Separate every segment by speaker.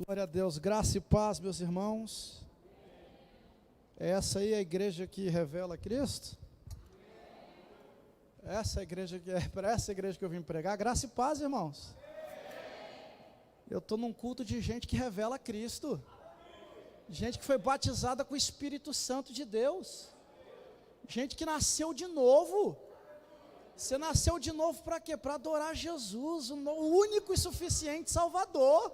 Speaker 1: Glória a Deus, graça e paz, meus irmãos. Essa aí é a igreja que revela Cristo? Essa é a igreja que é para essa igreja que eu vim pregar. Graça e paz, irmãos. Eu estou num culto de gente que revela Cristo, gente que foi batizada com o Espírito Santo de Deus, gente que nasceu de novo. Você nasceu de novo para quê? Para adorar Jesus, o único e suficiente Salvador.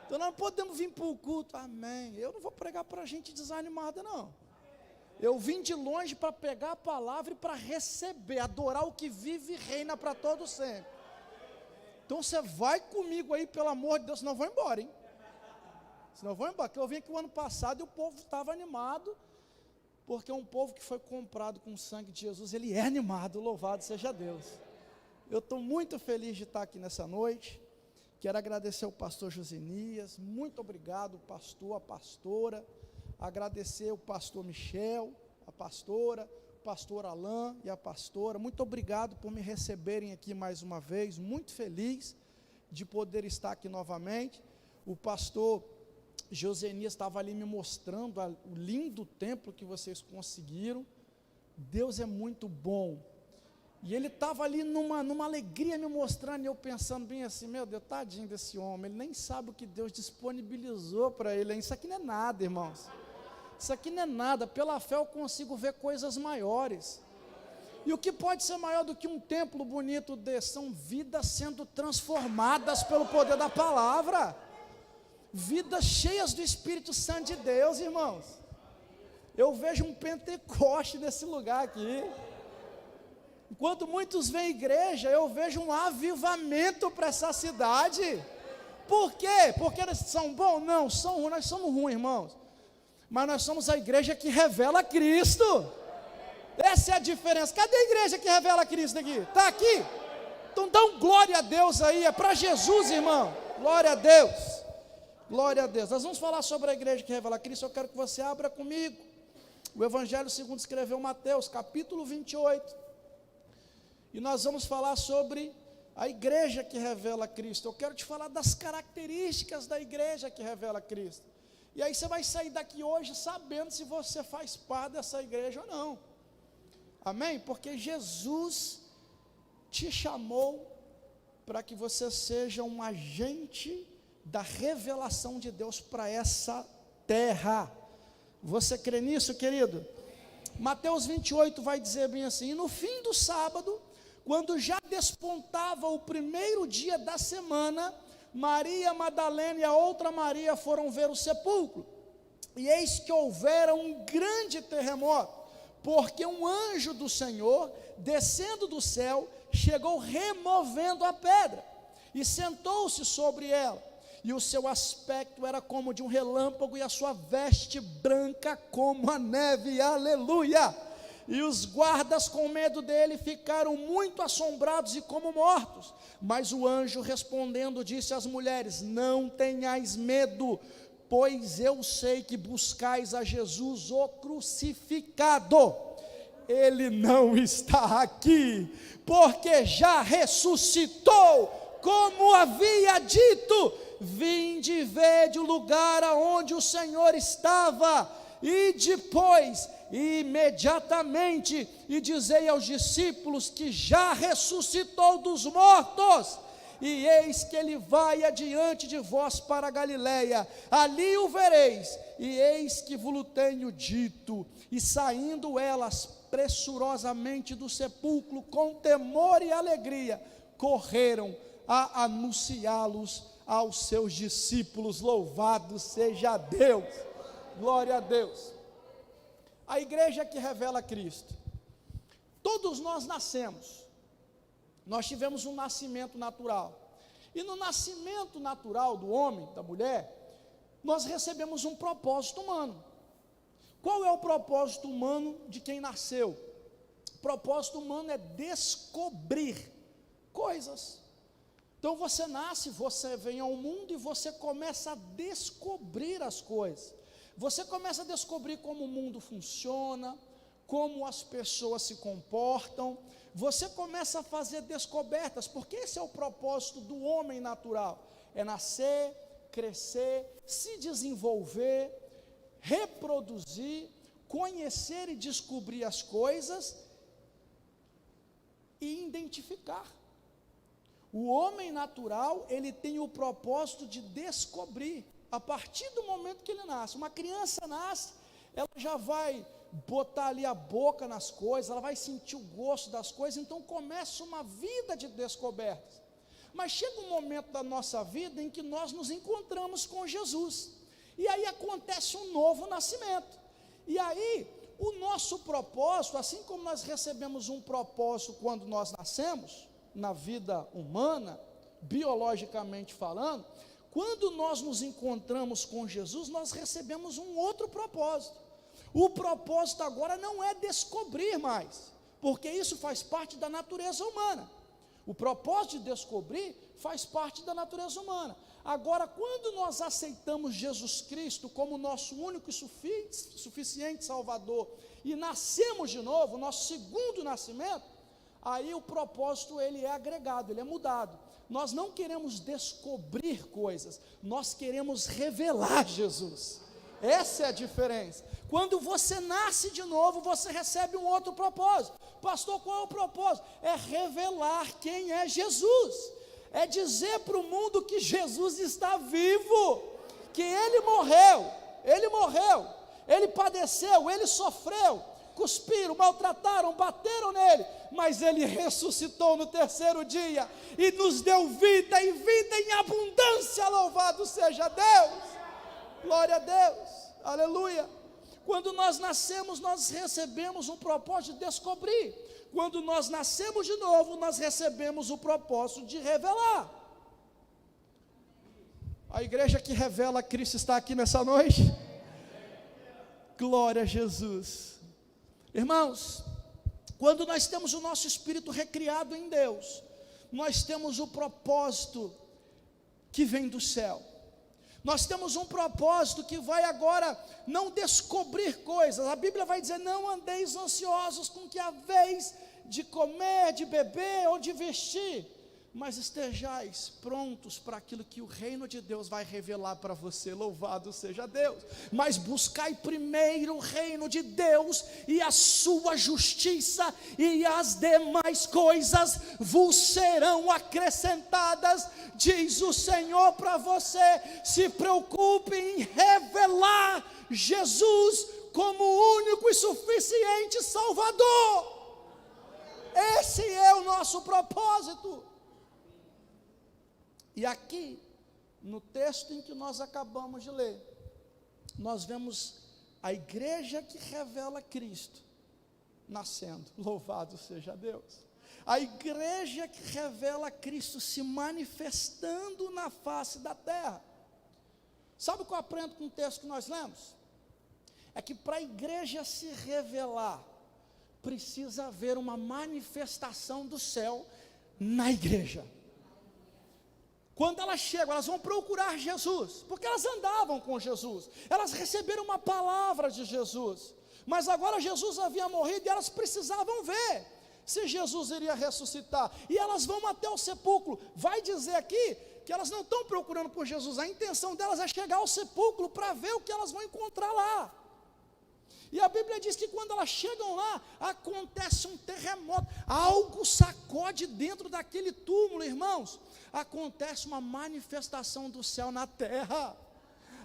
Speaker 1: Então nós não podemos vir para o culto, amém. Eu não vou pregar para gente desanimada, não. Eu vim de longe para pegar a palavra e para receber, adorar o que vive e reina para todo sempre. Então você vai comigo aí, pelo amor de Deus, senão eu vou embora, hein? Senão eu vou embora, porque eu vim aqui o ano passado e o povo estava animado, porque um povo que foi comprado com o sangue de Jesus, ele é animado, louvado seja Deus. Eu estou muito feliz de estar aqui nessa noite. Quero agradecer ao pastor Josenias, muito obrigado, pastor, a pastora, agradecer o pastor Michel, a pastora, o pastor Alain e a pastora, muito obrigado por me receberem aqui mais uma vez, muito feliz de poder estar aqui novamente. O pastor Josenias estava ali me mostrando o lindo templo que vocês conseguiram. Deus é muito bom. E ele estava ali numa alegria me mostrando, e eu pensando bem assim, meu Deus, tadinho desse homem, ele nem sabe o que Deus disponibilizou para ele. Isso aqui não é nada, irmãos. Isso aqui não é nada. Pela fé eu consigo ver coisas maiores. E o que pode ser maior do que um templo bonito desse? São vidas sendo transformadas pelo poder da palavra. Vidas cheias do Espírito Santo de Deus, irmãos. Eu vejo um Pentecoste nesse lugar aqui. Enquanto muitos vêm à igreja, eu vejo um avivamento para essa cidade. Por quê? Porque eles são bons? Não, são ruins, nós somos ruins, irmãos. Mas nós somos a igreja que revela Cristo. Essa é a diferença. Cadê a igreja que revela Cristo aqui? Está aqui? Então dá um glória a Deus aí, é para Jesus, irmão. Glória a Deus. Glória a Deus. Nós vamos falar sobre a igreja que revela Cristo. Eu quero que você abra comigo o Evangelho segundo escreveu Mateus, capítulo 28. E nós vamos falar sobre a igreja que revela Cristo. Eu quero te falar das características da igreja que revela Cristo. E aí você vai sair daqui hoje sabendo se você faz parte dessa igreja ou não. Amém? Porque Jesus te chamou para que você seja um agente da revelação de Deus para essa terra. Você crê nisso, querido? Mateus 28 vai dizer bem assim: e no fim do sábado, quando já despontava o primeiro dia da semana, Maria Madalena e a outra Maria foram ver o sepulcro. E eis que houvera um grande terremoto, porque um anjo do Senhor, descendo do céu, chegou removendo a pedra, e sentou-se sobre ela. E o seu aspecto era como de um relâmpago, e a sua veste branca como a neve. Aleluia! E os guardas, com medo dele, ficaram muito assombrados e como mortos. Mas o anjo, respondendo, disse às mulheres: não tenhais medo, pois eu sei que buscais a Jesus, o crucificado. Ele não está aqui, porque já ressuscitou, como havia dito. Vinde vede o lugar aonde o Senhor estava, e depois, imediatamente, e dizei aos discípulos que já ressuscitou dos mortos, e eis que ele vai adiante de vós para a Galileia, ali o vereis, e eis que vos tenho dito. E saindo elas pressurosamente do sepulcro, com temor e alegria, correram a anunciá-los aos seus discípulos. Louvado seja Deus, glória a Deus. A igreja que revela Cristo. Todos nós nascemos, nós tivemos um nascimento natural, e no nascimento natural do homem, da mulher, nós recebemos um propósito humano. Qual é o propósito humano de quem nasceu? O propósito humano é descobrir coisas. Então você nasce, você vem ao mundo e você começa a descobrir as coisas. Você começa a descobrir como o mundo funciona, como as pessoas se comportam. Você começa a fazer descobertas, porque esse é o propósito do homem natural. É nascer, crescer, se desenvolver, reproduzir, conhecer e descobrir as coisas e identificar. O homem natural, ele tem o propósito de descobrir, a partir do momento que ele nasce. Uma criança nasce, ela já vai botar ali a boca nas coisas, ela vai sentir o gosto das coisas, então começa uma vida de descobertas. Mas chega um momento da nossa vida em que nós nos encontramos com Jesus, e aí acontece um novo nascimento, e aí o nosso propósito, assim como nós recebemos um propósito quando nós nascemos, na vida humana, biologicamente falando, quando nós nos encontramos com Jesus, nós recebemos um outro propósito. O propósito agora não é descobrir mais, porque isso faz parte da natureza humana. O propósito de descobrir faz parte da natureza humana. Agora, quando nós aceitamos Jesus Cristo como nosso único e suficiente Salvador, e nascemos de novo, nosso segundo nascimento, aí o propósito ele é agregado, ele é mudado. Nós não queremos descobrir coisas, nós queremos revelar Jesus. Essa é a diferença. Quando você nasce de novo, você recebe um outro propósito. Pastor, qual é o propósito? É revelar quem é Jesus. É dizer para o mundo que Jesus está vivo, que Ele morreu, Ele padeceu, Ele sofreu, cuspiram, maltrataram, bateram nele, mas Ele ressuscitou no terceiro dia, e nos deu vida, e vida em abundância, louvado seja Deus, glória a Deus, aleluia. Quando nós nascemos, nós recebemos um propósito de descobrir. Quando nós nascemos de novo, nós recebemos o propósito de revelar. A igreja que revela Cristo está aqui nessa noite? Glória a Jesus. Irmãos, quando nós temos o nosso espírito recriado em Deus, nós temos o propósito que vem do céu. Nós temos um propósito que vai agora não descobrir coisas. A Bíblia vai dizer: não andeis ansiosos com o que haveis de comer, de beber ou de vestir, mas estejais prontos para aquilo que o reino de Deus vai revelar para você, louvado seja Deus. Mas buscai primeiro o reino de Deus e a sua justiça, e as demais coisas vos serão acrescentadas, diz o Senhor para você. Se preocupe em revelar Jesus como o único e suficiente Salvador. Esse é o nosso propósito. E aqui, no texto em que nós acabamos de ler, nós vemos a igreja que revela Cristo nascendo, louvado seja Deus. A igreja que revela Cristo se manifestando na face da terra. Sabe o que eu aprendo com o texto que nós lemos? É que para a igreja se revelar, precisa haver uma manifestação do céu na igreja. Quando elas chegam, elas vão procurar Jesus, porque elas andavam com Jesus, elas receberam uma palavra de Jesus, mas agora Jesus havia morrido e elas precisavam ver se Jesus iria ressuscitar, e elas vão até o sepulcro. Vai dizer aqui que elas não estão procurando por Jesus, a intenção delas é chegar ao sepulcro para ver o que elas vão encontrar lá. E a Bíblia diz que quando elas chegam lá, acontece um terremoto, algo sacode dentro daquele túmulo, irmãos. Acontece uma manifestação do céu na terra,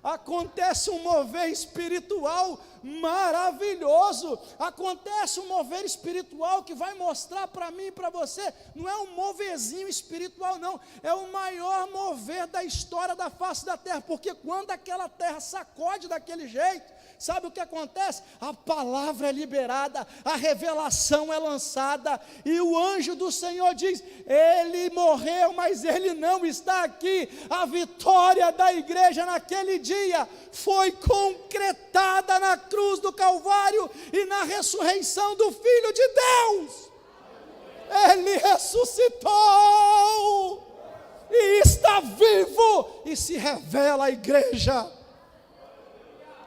Speaker 1: acontece um mover espiritual maravilhoso, acontece um mover espiritual que vai mostrar para mim e para você, não é um moverzinho espiritual não, é o maior mover da história da face da terra, porque quando aquela terra sacode daquele jeito, sabe o que acontece? A palavra é liberada, a revelação é lançada, e o anjo do Senhor diz: ele morreu, mas ele não está aqui. A vitória da igreja naquele dia foi concretada na cruz do Calvário e na ressurreição do Filho de Deus. Ele ressuscitou e está vivo, e se revela à igreja.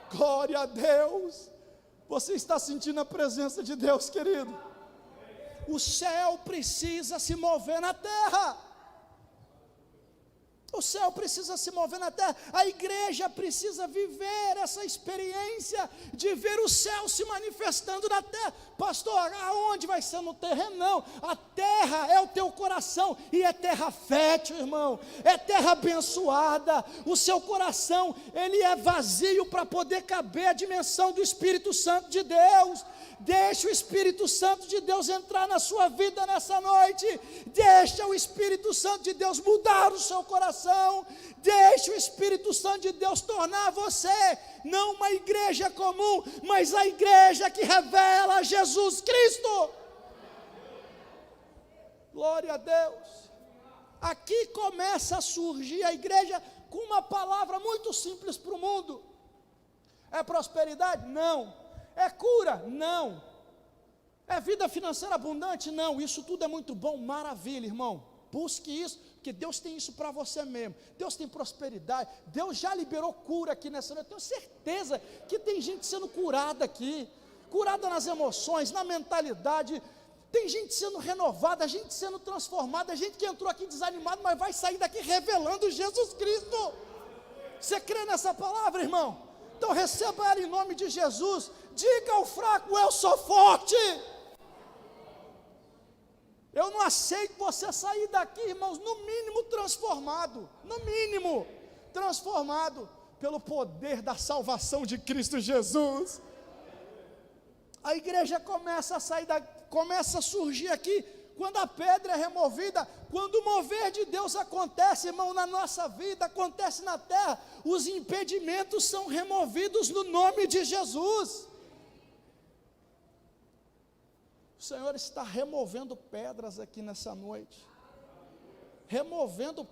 Speaker 1: Glória a Deus. Você está sentindo a presença de Deus, querido? O céu precisa se mover na terra. O céu precisa se mover na terra, a igreja precisa viver essa experiência de ver o céu se manifestando na terra. Pastor, aonde vai ser? No terreno? Não, a terra é o teu coração, e é terra fértil, irmão, é terra abençoada. O seu coração, ele é vazio para poder caber a dimensão do Espírito Santo de Deus. Deixa o Espírito Santo de Deus entrar na sua vida nessa noite. Deixa o Espírito Santo de Deus mudar o seu coração. Deixa o Espírito Santo de Deus tornar você não uma igreja comum, mas a igreja que revela Jesus Cristo. Glória a Deus. Aqui começa a surgir a igreja com uma palavra muito simples para o mundo. É prosperidade? Não. É cura? Não. É vida financeira abundante? Não. Isso tudo é muito bom, maravilha, irmão. Busque isso, porque Deus tem isso para você mesmo. Deus tem prosperidade. Deus já liberou cura aqui nessa noite. Eu tenho certeza que tem gente sendo curada aqui, curada nas emoções, na mentalidade. Tem gente sendo renovada, gente sendo transformada, gente que entrou aqui desanimado, mas vai sair daqui revelando Jesus Cristo. Você crê nessa palavra, irmão? Então receba ela em nome de Jesus. Diga ao fraco: eu sou forte. Eu não aceito você sair daqui, irmãos, no mínimo transformado. No mínimo transformado pelo poder da salvação de Cristo Jesus. A igreja começa a sair começa a surgir aqui quando a pedra é removida, quando o mover de Deus acontece, irmão, na nossa vida, acontece na terra, os impedimentos são removidos no nome de Jesus. O Senhor está removendo pedras aqui nessa noite, removendo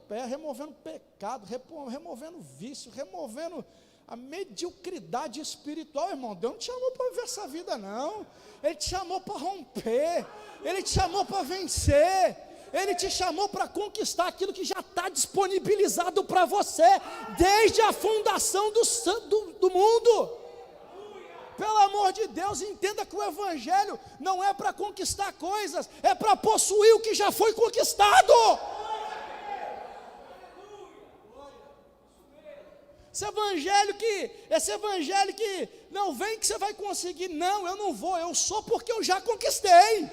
Speaker 1: pecado, removendo vício, removendo a mediocridade espiritual. Irmão, Deus não te chamou para viver essa vida, não. Ele te chamou para romper, Ele te chamou para vencer, Ele te chamou para conquistar aquilo que já está disponibilizado para você, desde a fundação do mundo. Pelo amor de Deus, entenda que o Evangelho não é para conquistar coisas, é para possuir o que já foi conquistado. Esse evangelho que não vem que você vai conseguir. Não, eu não vou, eu sou porque eu já conquistei.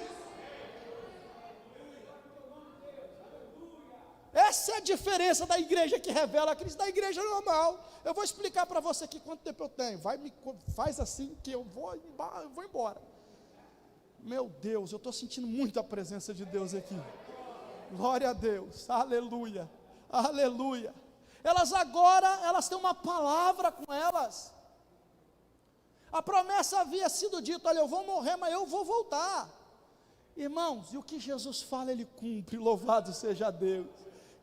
Speaker 1: Essa é a diferença da igreja que revela a Cristo da igreja normal. Eu vou explicar para você aqui quanto tempo eu tenho. Faz assim que eu vou embora. Meu Deus, eu estou sentindo muito a presença de Deus aqui. Glória a Deus, aleluia, aleluia. Elas têm uma palavra com elas. A promessa havia sido dita: olha, eu vou morrer, mas eu vou voltar. Irmãos, e o que Jesus fala, Ele cumpre, louvado seja Deus.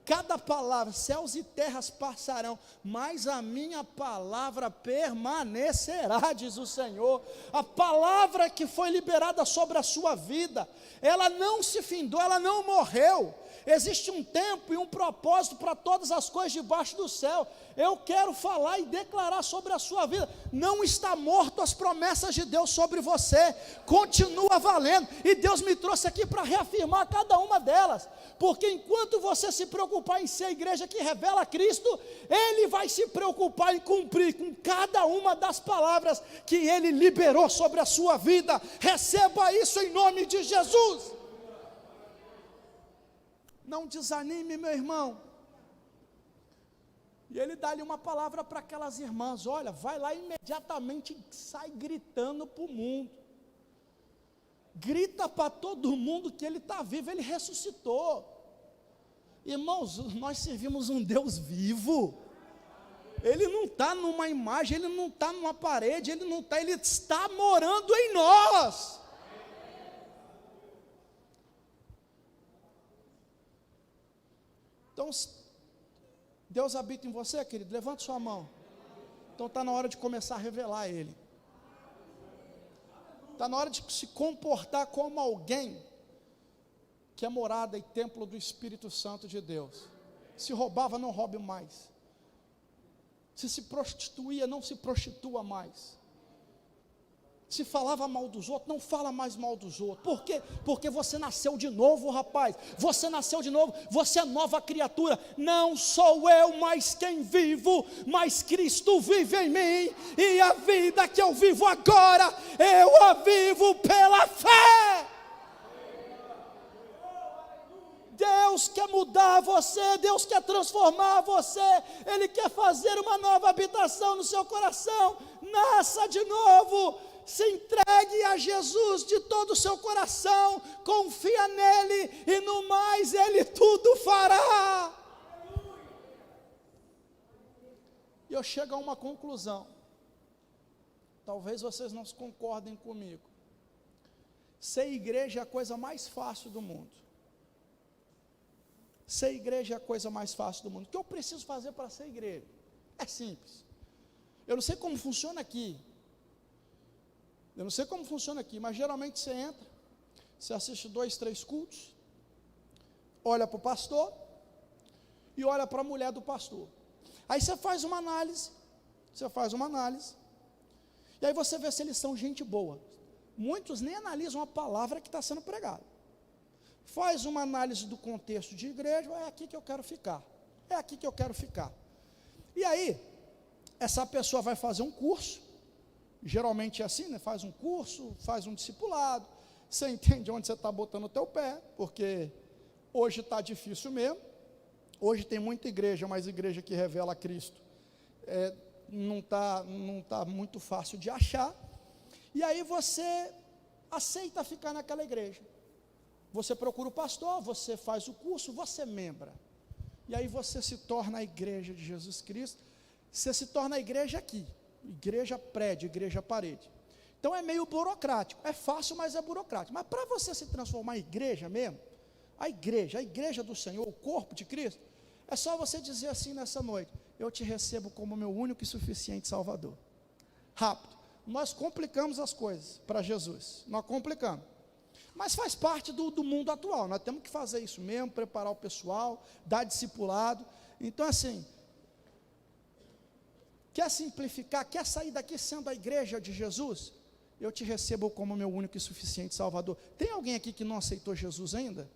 Speaker 1: Cada palavra, céus e terras passarão, mas a minha palavra permanecerá, diz o Senhor. A palavra que foi liberada sobre a sua vida, ela não se findou, ela não morreu. Existe um tempo e um propósito para todas as coisas debaixo do céu. Eu quero falar e declarar sobre a sua vida: não está morto as promessas de Deus sobre você, continua valendo, e Deus me trouxe aqui para reafirmar cada uma delas, porque enquanto você se preocupar em ser a igreja que revela Cristo, Ele vai se preocupar em cumprir com cada uma das palavras que Ele liberou sobre a sua vida. Receba isso em nome de Jesus. Não desanime, meu irmão. E ele dá-lhe uma palavra para aquelas irmãs: olha, vai lá imediatamente, sai gritando para o mundo. Grita para todo mundo que ele está vivo, ele ressuscitou. Irmãos, nós servimos um Deus vivo. Ele não está numa imagem, ele não está numa parede, ele está morando em nós. Então, Deus habita em você, querido? Levante sua mão. Então está na hora de começar a revelar Ele. Está na hora de se comportar como alguém que é morada e templo do Espírito Santo de Deus. Se roubava, não roube mais. Se prostituía, não se prostitua mais. Se falava mal dos outros, não fala mais mal dos outros. Por quê? Porque você nasceu de novo, rapaz. Você nasceu de novo, você é nova criatura. Não sou eu mais quem vivo, mas Cristo vive em mim. E a vida que eu vivo agora, eu a vivo pela fé. Deus quer mudar você, Deus quer transformar você, Ele quer fazer uma nova habitação no seu coração. Nasça de novo. Se entregue a Jesus de todo o seu coração, confia nele e no mais ele tudo fará. E eu chego a uma conclusão, talvez vocês não concordem comigo. Ser igreja é a coisa mais fácil do mundo. Ser igreja é a coisa mais fácil do mundo. O que eu preciso fazer para ser igreja? É simples. Eu não sei como funciona aqui. Eu não sei como funciona aqui, mas geralmente você entra, você assiste 2, 3 cultos, olha para o pastor e olha para a mulher do pastor. Aí você faz uma análise, e aí você vê se eles são gente boa. Muitos nem analisam a palavra que está sendo pregada. Faz uma análise do contexto de igreja, é aqui que eu quero ficar, E aí, essa pessoa vai fazer um curso, geralmente é assim, né? Faz um curso, faz um discipulado, você entende onde você está botando o teu pé, porque hoje está difícil mesmo, hoje tem muita igreja, mas igreja que revela Cristo, não tá muito fácil de achar, e aí você aceita ficar naquela igreja, você procura o pastor, você faz o curso, você é membro, e aí você se torna a igreja de Jesus Cristo, você se torna a igreja aqui, igreja prédio, igreja parede. Então é meio burocrático, é fácil, mas é burocrático. Mas para você se transformar em igreja mesmo, a igreja do Senhor, o corpo de Cristo, é só você dizer assim nessa noite: eu te recebo como meu único e suficiente Salvador. Rápido. Nós complicamos as coisas para Jesus, nós complicamos. Mas faz parte do mundo atual, nós temos que fazer isso mesmo, preparar o pessoal, dar discipulado. Então assim, quer simplificar, quer sair daqui sendo a igreja de Jesus? Eu te recebo como meu único e suficiente Salvador. Tem alguém aqui que não aceitou Jesus ainda?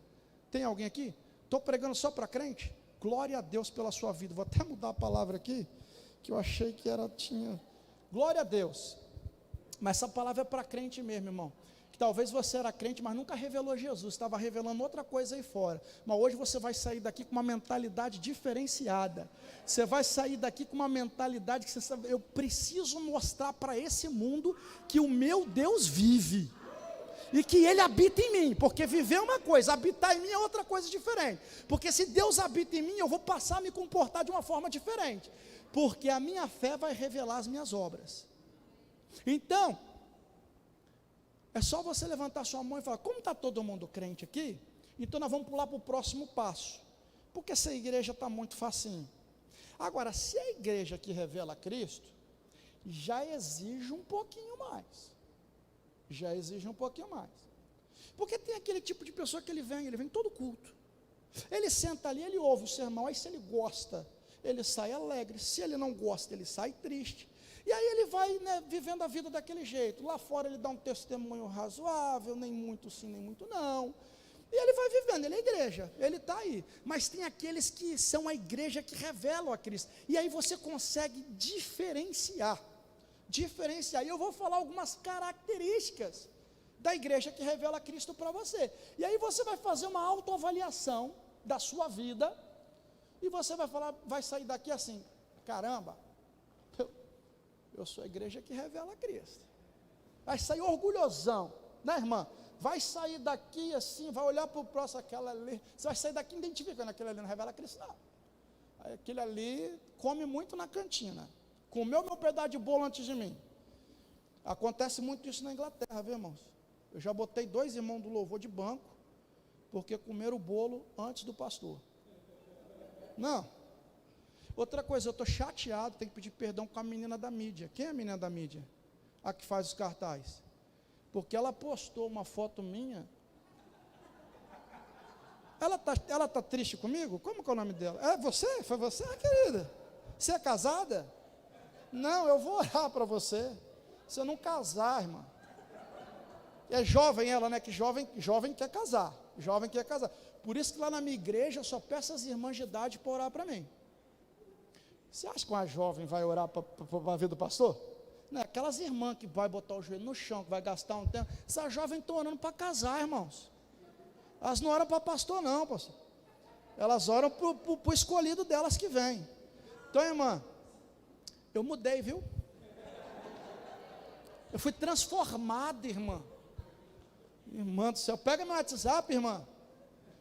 Speaker 1: Tem alguém aqui? Estou pregando só para crente? Glória a Deus pela sua vida. Vou até mudar a palavra aqui, que eu achei que tinha. Glória a Deus. Mas essa palavra é para crente mesmo, irmão. Que talvez você era crente, mas nunca revelou Jesus, estava revelando outra coisa aí fora. Mas hoje você vai sair daqui com uma mentalidade diferenciada. Você vai sair daqui com uma mentalidade que você sabe: eu preciso mostrar para esse mundo que o meu Deus vive. E que Ele habita em mim, porque viver é uma coisa, habitar em mim é outra coisa diferente. Porque se Deus habita em mim, eu vou passar a me comportar de uma forma diferente. Porque a minha fé vai revelar as minhas obras. Então, é só você levantar sua mão e falar: como está todo mundo crente aqui? Então nós vamos pular para o próximo passo. Porque essa igreja está muito facinho. Agora, se a igreja que revela Cristo, já exige um pouquinho mais. Porque tem aquele tipo de pessoa que ele vem todo culto. Ele senta ali, ele ouve o sermão, aí se ele gosta, ele sai alegre. Se ele não gosta, ele sai triste. E aí ele vai, né, vivendo a vida daquele jeito. Lá fora ele dá um testemunho razoável, nem muito sim, nem muito não. E ele vai vivendo, ele é igreja, ele está aí. Mas tem aqueles que são a igreja que revelam a Cristo. E aí você consegue diferenciar. E eu vou falar algumas características da igreja que revela Cristo para você. E aí você vai fazer uma autoavaliação da sua vida. E você vai sair daqui assim: caramba, eu sou a igreja que revela Cristo. Vai sair orgulhosão, né, irmã? Vai sair daqui assim, vai olhar para o próximo, aquela ali. Você vai sair daqui identificando: aquele ali não revela Cristo, não. Aquele ali come muito na cantina. Comeu meu pedaço de bolo antes de mim. Acontece muito isso na Inglaterra, viu, irmãos? Eu já botei 2 irmãos do louvor de banco, porque comeram o bolo antes do pastor. Não. Outra coisa, eu estou chateado, tenho que pedir perdão com a menina da mídia. Quem é a menina da mídia? A que faz os cartazes. Porque ela postou uma foto minha. Ela tá triste comigo? Como que é o nome dela? É você? Foi você, querida? Você é casada? Não, eu vou orar para você. Se eu não casar, irmã, É jovem ela, né? Que jovem quer casar. Jovem quer casar. Por isso que lá na minha igreja eu só peço as irmãs de idade para orar para mim. Você acha que uma jovem vai orar para a vida do pastor? Não, aquelas irmãs que vai botar o joelho no chão, que vai gastar um tempo. Essas jovens estão orando para casar, irmãos. Elas não oram para pastor, não, pastor. Elas oram para o escolhido delas que vem. Então, irmã, eu mudei, viu? Eu fui transformado, irmã. Irmã do céu, pega meu WhatsApp, irmã.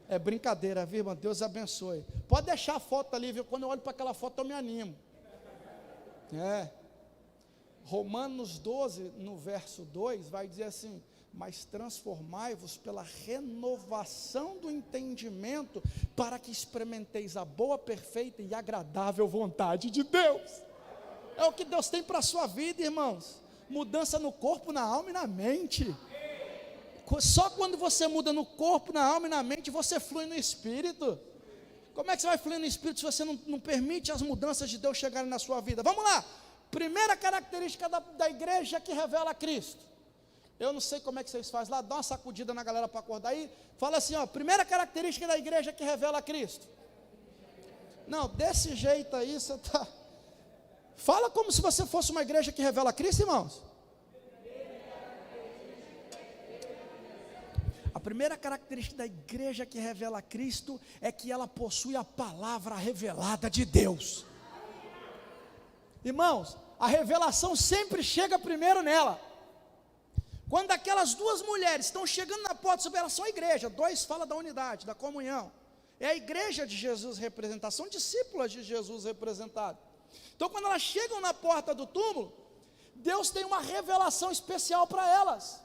Speaker 1: É brincadeira, viu, irmã? Deus abençoe. Pode deixar a foto ali, viu? Quando eu olho para aquela foto, eu me animo. Romanos 12, no verso 2, vai dizer assim: mas transformai-vos pela renovação do entendimento, para que experimenteis a boa, perfeita e agradável vontade de Deus. É o que Deus tem para a sua vida, irmãos. Mudança no corpo, na alma e na mente. Só quando você muda no corpo, na alma e na mente, você flui no Espírito. Como é que você vai fluir no Espírito se você não permite as mudanças de Deus chegarem na sua vida? Vamos lá. Primeira característica da igreja que revela Cristo. Eu não sei como é que vocês fazem lá, dá uma sacudida na galera para acordar aí. Fala assim, ó, primeira característica da igreja que revela Cristo. Não, desse jeito aí você está... Fala como se você fosse uma igreja que revela Cristo, irmãos. A primeira característica da igreja que revela Cristo é que ela possui a palavra revelada de Deus. Irmãos, a revelação sempre chega primeiro nela. Quando aquelas duas mulheres estão chegando na porta, elas são a igreja. 2 fala da unidade, da comunhão. É a igreja de Jesus representada, são discípulas de Jesus representadas. Então, quando elas chegam na porta do túmulo, Deus tem uma revelação especial para elas.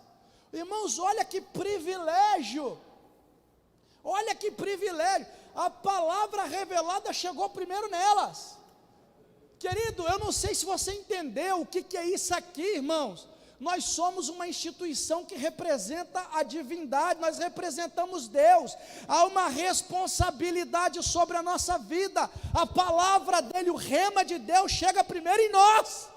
Speaker 1: Irmãos, olha que privilégio. Olha que privilégio. A palavra revelada chegou primeiro nelas. Querido, eu não sei se você entendeu o que é isso aqui, irmãos. Nós somos uma instituição que representa a divindade, nós representamos Deus. Há uma responsabilidade sobre a nossa vida. A palavra dele, o rema de Deus, chega primeiro em nós.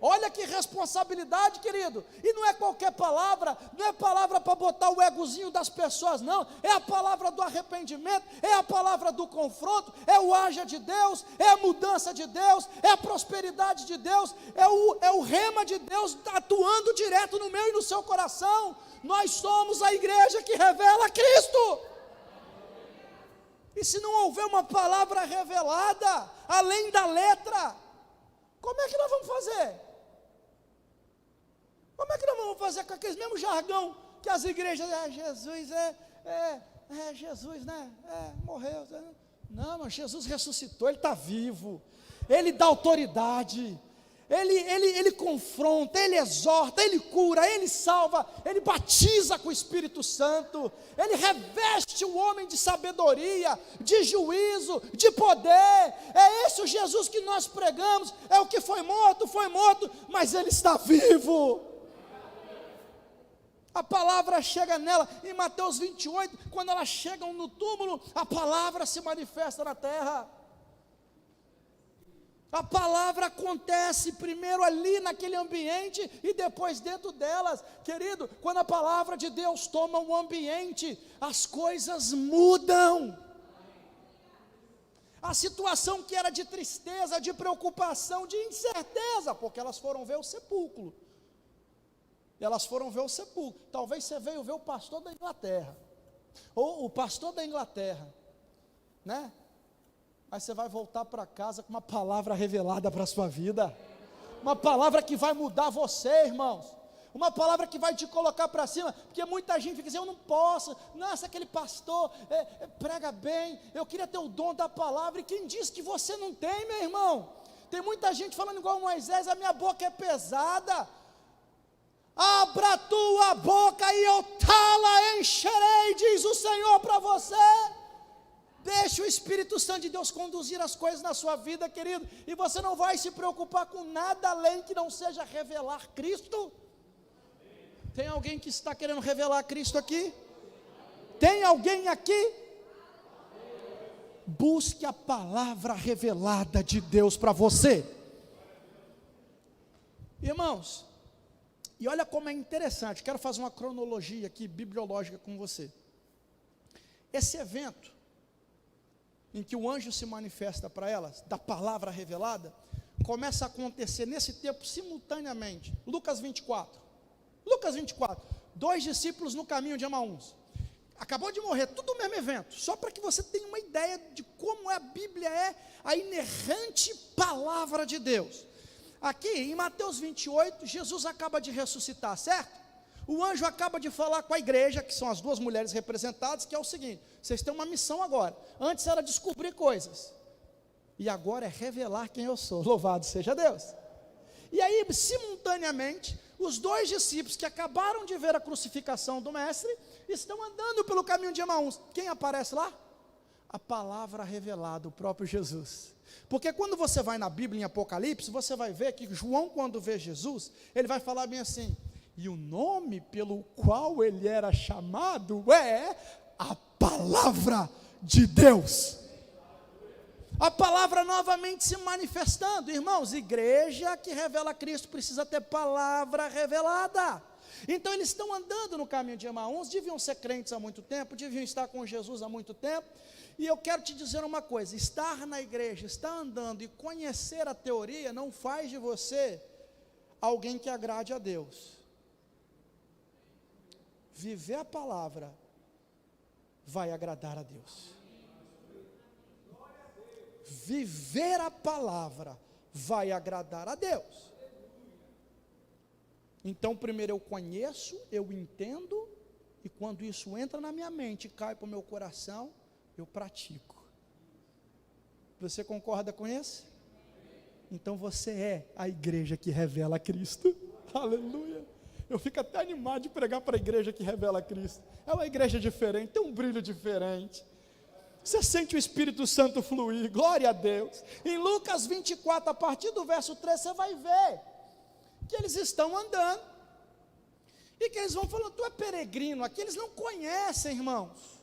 Speaker 1: Olha que responsabilidade, querido. E não é qualquer palavra, não é palavra para botar o egozinho das pessoas, não. É a palavra do arrependimento, é a palavra do confronto, é o haja de Deus, é a mudança de Deus, é a prosperidade de Deus, é o rema de Deus atuando direto no meu e no seu coração. Nós somos a igreja que revela Cristo. E se não houver uma palavra revelada, além da letra, como é que nós vamos fazer? Como é que nós vamos fazer com aquele mesmo jargão que as igrejas, Jesus Jesus, né? Morreu. Não, mas Jesus ressuscitou, Ele está vivo, Ele dá autoridade, Ele confronta, Ele exorta, Ele cura, Ele salva, Ele batiza com o Espírito Santo, Ele reveste o homem de sabedoria, de juízo, de poder. É esse o Jesus que nós pregamos. É o que foi morto, mas Ele está vivo. A palavra chega nela. Em Mateus 28, quando elas chegam no túmulo, a palavra se manifesta na terra. A palavra acontece primeiro ali naquele ambiente e depois dentro delas. Querido, quando a palavra de Deus toma o ambiente, as coisas mudam. A situação que era de tristeza, de preocupação, de incerteza, porque elas foram ver o sepulcro. Elas foram ver o sepulcro. Talvez você veio ver o pastor da Inglaterra, ou o pastor da Inglaterra, né? Aí você vai voltar para casa com uma palavra revelada para a sua vida, uma palavra que vai mudar você, irmãos, uma palavra que vai te colocar para cima, porque muita gente fica dizendo, eu não posso, nossa, aquele pastor prega bem, eu queria ter o dom da palavra, e quem diz que você não tem, meu irmão? Tem muita gente falando igual Moisés, a minha boca é pesada. Abra a tua boca e eu tá-la encherei, diz o Senhor para você. Deixe o Espírito Santo de Deus conduzir as coisas na sua vida, querido, e você não vai se preocupar com nada além que não seja revelar Cristo. Tem alguém que está querendo revelar Cristo aqui? Tem alguém aqui? Busque a palavra revelada de Deus para você. Irmãos, E olha como é interessante, quero fazer uma cronologia aqui, bibliológica com você. Esse evento, em que o anjo se manifesta para elas, da palavra revelada, começa a acontecer nesse tempo simultaneamente. Lucas 24, 2 discípulos no caminho de Emaús, acabou de morrer, tudo o mesmo evento, só para que você tenha uma ideia de como a Bíblia é a inerrante palavra de Deus. Aqui em Mateus 28, Jesus acaba de ressuscitar, certo? O anjo acaba de falar com a igreja, que são as duas mulheres representadas, que é o seguinte: vocês têm uma missão agora. Antes era descobrir coisas, e agora é revelar quem eu sou. Louvado seja Deus. E aí, simultaneamente, os 2 discípulos que acabaram de ver a crucificação do mestre, estão andando pelo caminho de Emaús. Quem aparece lá? A palavra revelada, o próprio Jesus. Porque quando você vai na Bíblia, em Apocalipse, você vai ver que João, quando vê Jesus, ele vai falar bem assim: e o nome pelo qual ele era chamado é a palavra de Deus. A palavra novamente se manifestando. Irmãos, igreja que revela Cristo precisa ter palavra revelada. Então eles estão andando no caminho de Emaús, deviam ser crentes há muito tempo, deviam estar com Jesus há muito tempo. E eu quero te dizer uma coisa: estar na igreja, estar andando e conhecer a teoria não faz de você alguém que agrade a Deus. Viver a palavra vai agradar a Deus. Viver a palavra vai agradar a Deus. Então, primeiro eu conheço, eu entendo, e quando isso entra na minha mente e cai para o meu coração, eu pratico. Você concorda com isso? Então você é a igreja que revela Cristo. Aleluia. Eu fico até animado de pregar para a igreja que revela Cristo. É uma igreja diferente, tem um brilho diferente. Você sente o Espírito Santo fluir, glória a Deus. Em Lucas 24, a partir do verso 3, você vai ver que eles estão andando, e que eles vão falando: tu é peregrino aqui. Eles não conhecem, irmãos,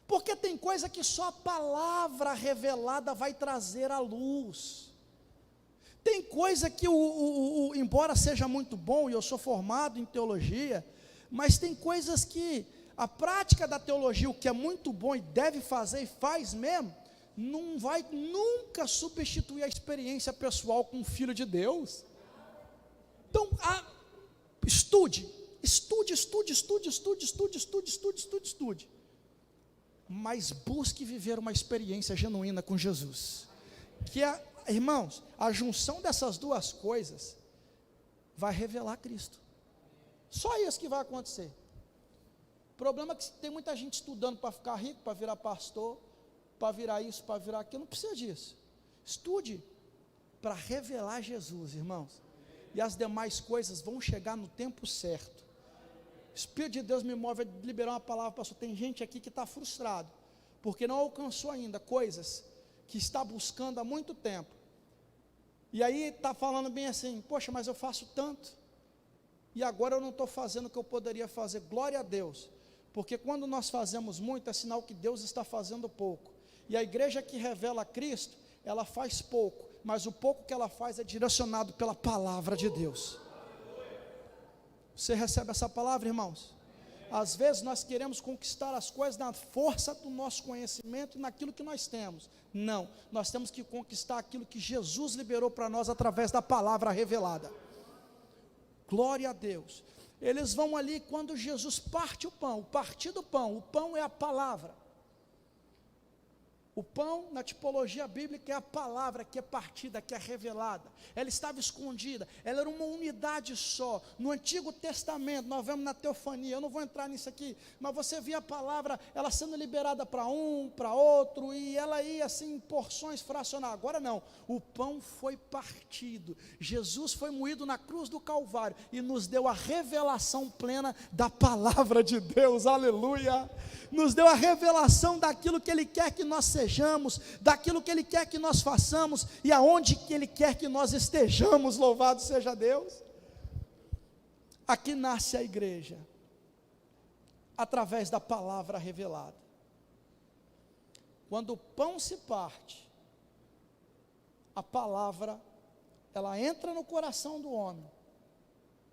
Speaker 1: porque tem coisa que só a palavra revelada vai trazer à luz. Tem coisa que, embora seja muito bom, e eu sou formado em teologia, mas tem coisas que a prática da teologia, o que é muito bom e deve fazer e faz mesmo, não vai nunca substituir a experiência pessoal com o Filho de Deus. Então, estude, mas busque viver uma experiência genuína com Jesus, que irmãos, a junção dessas duas coisas vai revelar Cristo. Só isso que vai acontecer. O problema é que tem muita gente estudando para ficar rico, para virar pastor, para virar isso, para virar aquilo. Não precisa disso. Estude para revelar Jesus, irmãos, e as demais coisas vão chegar no tempo certo. O Espírito de Deus me move a liberar uma palavra, pastor. Tem gente aqui que está frustrado, porque não alcançou ainda coisas que está buscando há muito tempo, e aí está falando bem assim: poxa, mas eu faço tanto, e agora eu não estou fazendo o que eu poderia fazer. Glória a Deus, porque quando nós fazemos muito, é sinal que Deus está fazendo pouco. E a igreja que revela Cristo, ela faz pouco, mas o pouco que ela faz é direcionado pela palavra de Deus. Você recebe essa palavra, irmãos? Às vezes nós queremos conquistar as coisas na força do nosso conhecimento e naquilo que nós temos. Não, nós temos que conquistar aquilo que Jesus liberou para nós através da palavra revelada. Glória a Deus. Eles vão ali, quando Jesus parte o pão, o partir do pão, o pão é a palavra. O pão, na tipologia bíblica, é a palavra que é partida, que é revelada. Ela estava escondida, ela era uma unidade só. No Antigo Testamento, nós vemos na teofania, eu não vou entrar nisso aqui, mas você via a palavra, ela sendo liberada para um, para outro, e ela ia assim em porções fracionadas. Agora não, o pão foi partido. Jesus foi moído na cruz do Calvário e nos deu a revelação plena da palavra de Deus, aleluia. Nos deu a revelação daquilo que Ele quer que nós sejamos, daquilo que Ele quer que nós façamos, e aonde que Ele quer que nós estejamos, louvado seja Deus. Aqui nasce a igreja, através da palavra revelada. Quando o pão se parte, a palavra, ela entra no coração do homem,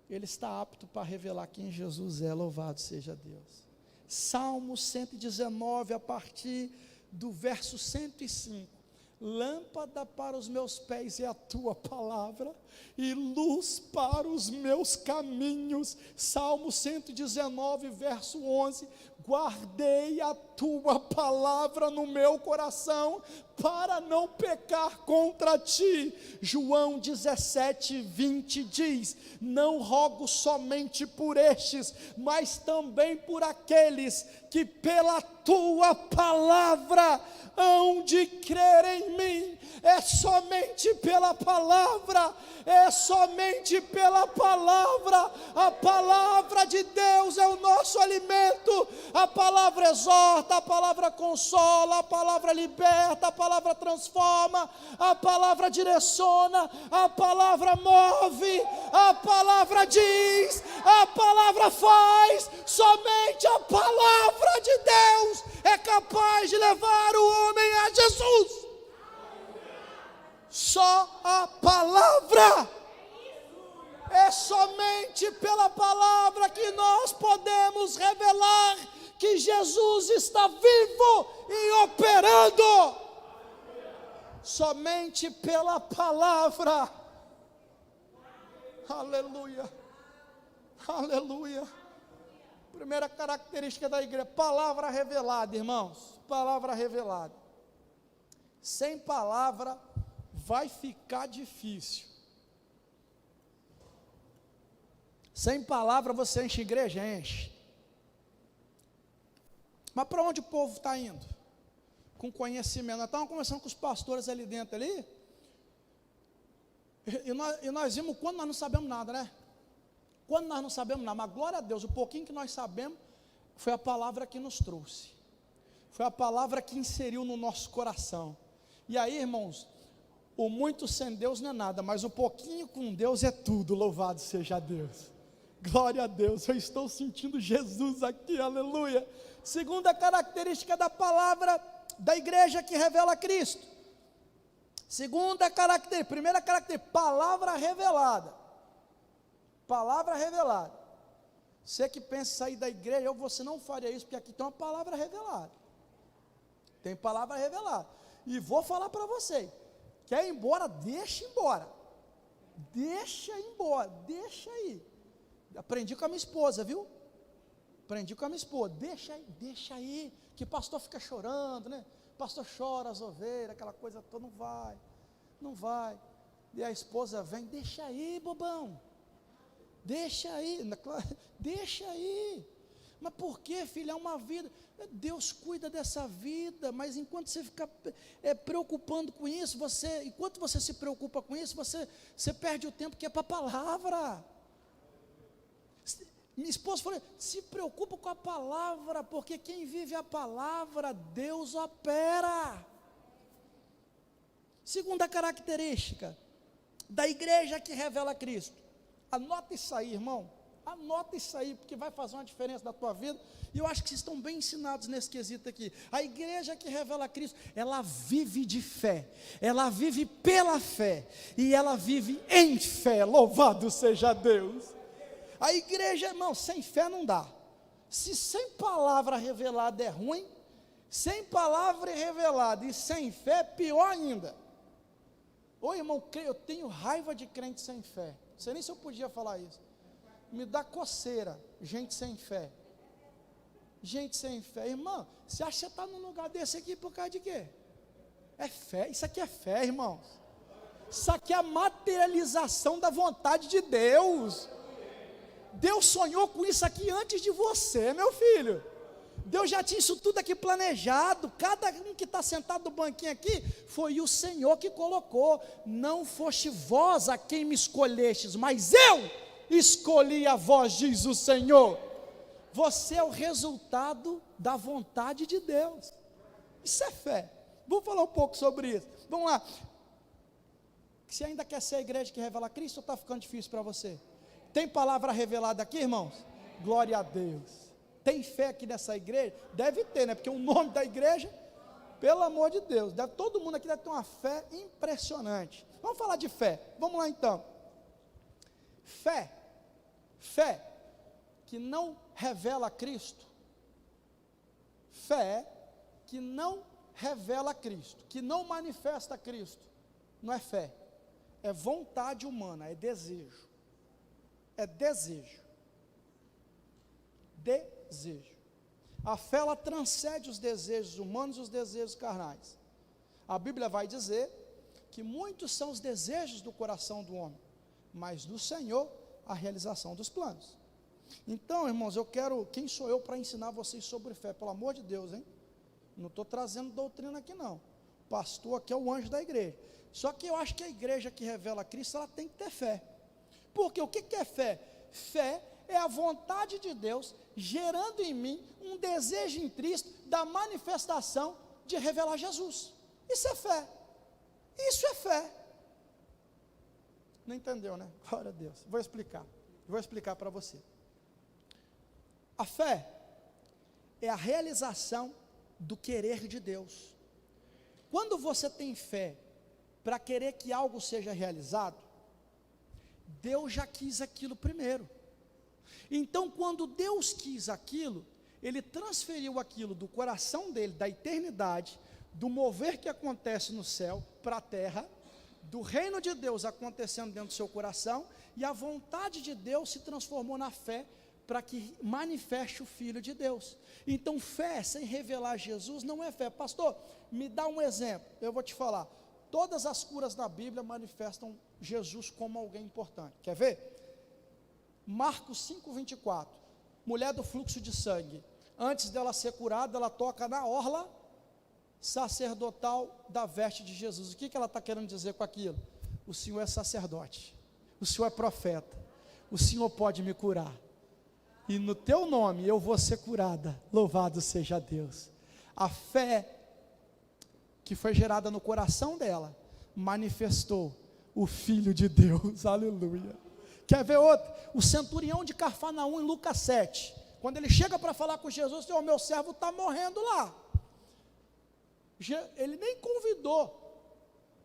Speaker 1: Ele está apto para revelar quem Jesus é, louvado seja Deus. Salmo 119, a partir do verso 105. Lâmpada para os meus pés é a tua palavra, e luz para os meus caminhos. Salmo 119, verso 11. Guardei a tua palavra no meu coração, para não pecar contra ti. João 17, 20 diz: não rogo somente por estes, mas também por aqueles que pela tua palavra hão de crer em mim. É somente pela palavra, é somente pela palavra. A palavra de Deus é o nosso alimento. A palavra exorta, a palavra consola, a palavra liberta, a palavra transforma, a palavra direciona, a palavra move, a palavra diz, a palavra faz. Somente a palavra de Deus é capaz de levar o homem a Jesus. Só a palavra. É somente pela palavra que nós podemos revelar que Jesus está vivo e operando. Somente pela palavra. Aleluia. Aleluia. Primeira característica da igreja: palavra revelada, irmãos. Palavra revelada. Sem palavra vai ficar difícil. Sem palavra você enche igreja, enche. Mas para onde o povo está indo? Com conhecimento. Nós estávamos conversando com os pastores ali dentro ali. E nós vimos quando nós não sabemos nada, né? Quando nós não sabemos nada, mas glória a Deus, o pouquinho que nós sabemos foi a palavra que nos trouxe. Foi a palavra que inseriu no nosso coração. E aí, irmãos, o muito sem Deus não é nada, mas o pouquinho com Deus é tudo. Louvado seja Deus. Glória a Deus, eu estou sentindo Jesus aqui, aleluia. Segunda característica da palavra da igreja que revela Cristo. Segunda característica, primeira característica, palavra revelada. Palavra revelada. Você que pensa em sair da igreja, você não faria isso, porque aqui tem uma palavra revelada. Tem palavra revelada. E vou falar para você: quer ir embora? Deixa embora. Deixa embora, deixa aí. Aprendi com a minha esposa, viu? Aprendi com a minha esposa. Deixa aí. Que pastor fica chorando, né? Pastor chora as ovelhas, aquela coisa toda, não vai. E a esposa vem: deixa aí, bobão. Deixa aí. Deixa aí. Mas por que, filho? É uma vida. Deus cuida dessa vida, mas enquanto você fica preocupando com isso, enquanto você se preocupa com isso, você perde o tempo que é para a palavra. Minha esposa falou: se preocupa com a palavra, porque quem vive a palavra, Deus opera. Segunda característica da igreja que revela Cristo. Anota isso aí, irmão. Anota isso aí, porque vai fazer uma diferença na tua vida. E eu acho que vocês estão bem ensinados nesse quesito aqui. A igreja que revela Cristo, ela vive de fé, ela vive pela fé, e ela vive em fé. Louvado seja Deus. A igreja, irmão, sem fé não dá. Se sem palavra revelada é ruim, sem palavra revelada e sem fé, pior ainda. Ô irmão, eu tenho raiva de crente sem fé. Não sei nem se eu podia falar isso. Me dá coceira, gente sem fé. Gente sem fé. Irmão, você acha que você está num lugar desse aqui por causa de quê? É fé, isso aqui é fé, irmãos. Isso aqui é a materialização da vontade de Deus. Deus sonhou com isso aqui antes de você, meu filho. Deus já tinha isso tudo aqui planejado. Cada um que está sentado no banquinho aqui, foi o Senhor que colocou. Não foste vós a quem me escolhestes, mas eu escolhi a vós, diz o Senhor. Você é o resultado da vontade de Deus. Isso é fé. Vamos falar um pouco sobre isso. Vamos lá. Você ainda quer ser a igreja que revela Cristo, ou está ficando difícil para você? Tem palavra revelada aqui, irmãos? Glória a Deus. Tem fé aqui nessa igreja? Deve ter, né? Porque o nome da igreja, pelo amor de Deus, todo mundo aqui deve ter uma fé impressionante. Vamos falar de fé. Vamos lá então. Fé Fé que não revela Cristo, fé que não revela Cristo, que não manifesta Cristo, não é fé, é vontade humana, é desejo. É desejo. Desejo. A fé, ela transcende os desejos humanos e os desejos carnais. A Bíblia vai dizer que muitos são os desejos do coração do homem, mas do Senhor a realização dos planos. Então, irmãos, quem sou eu para ensinar vocês sobre fé? Pelo amor de Deus, hein? Não estou trazendo doutrina aqui não. O pastor aqui é o anjo da igreja. Só que eu acho que a igreja que revela Cristo, ela tem que ter fé. Porque o que é fé? Fé é a vontade de Deus gerando em mim um desejo intrínseco da manifestação de revelar Jesus. Isso é fé. Isso é fé. Não entendeu, né? Glória a Deus. Vou explicar para você. A fé é a realização do querer de Deus. Quando você tem fé para querer que algo seja realizado, Deus já quis aquilo primeiro. Então, quando Deus quis aquilo, Ele transferiu aquilo do coração dele, da eternidade, do mover que acontece no céu para a terra, do reino de Deus acontecendo dentro do seu coração, e a vontade de Deus se transformou na fé para que manifeste o Filho de Deus. Então, fé sem revelar Jesus não é fé. Pastor, me dá um exemplo. Eu vou te falar. Todas as curas da Bíblia manifestam Jesus como alguém importante. Quer ver? Marcos 5:24. Mulher do fluxo de sangue. Antes dela ser curada, ela toca na orla sacerdotal da veste de Jesus. O que ela está querendo dizer com aquilo? O Senhor é sacerdote. O Senhor é profeta. O Senhor pode me curar. E no teu nome eu vou ser curada. Louvado seja Deus. A fé que foi gerada no coração dela manifestou o Filho de Deus. Aleluia. Quer ver outro? O centurião de Cafarnaum, em Lucas 7. Quando ele chega para falar com Jesus, o meu servo está morrendo lá. Ele nem convidou.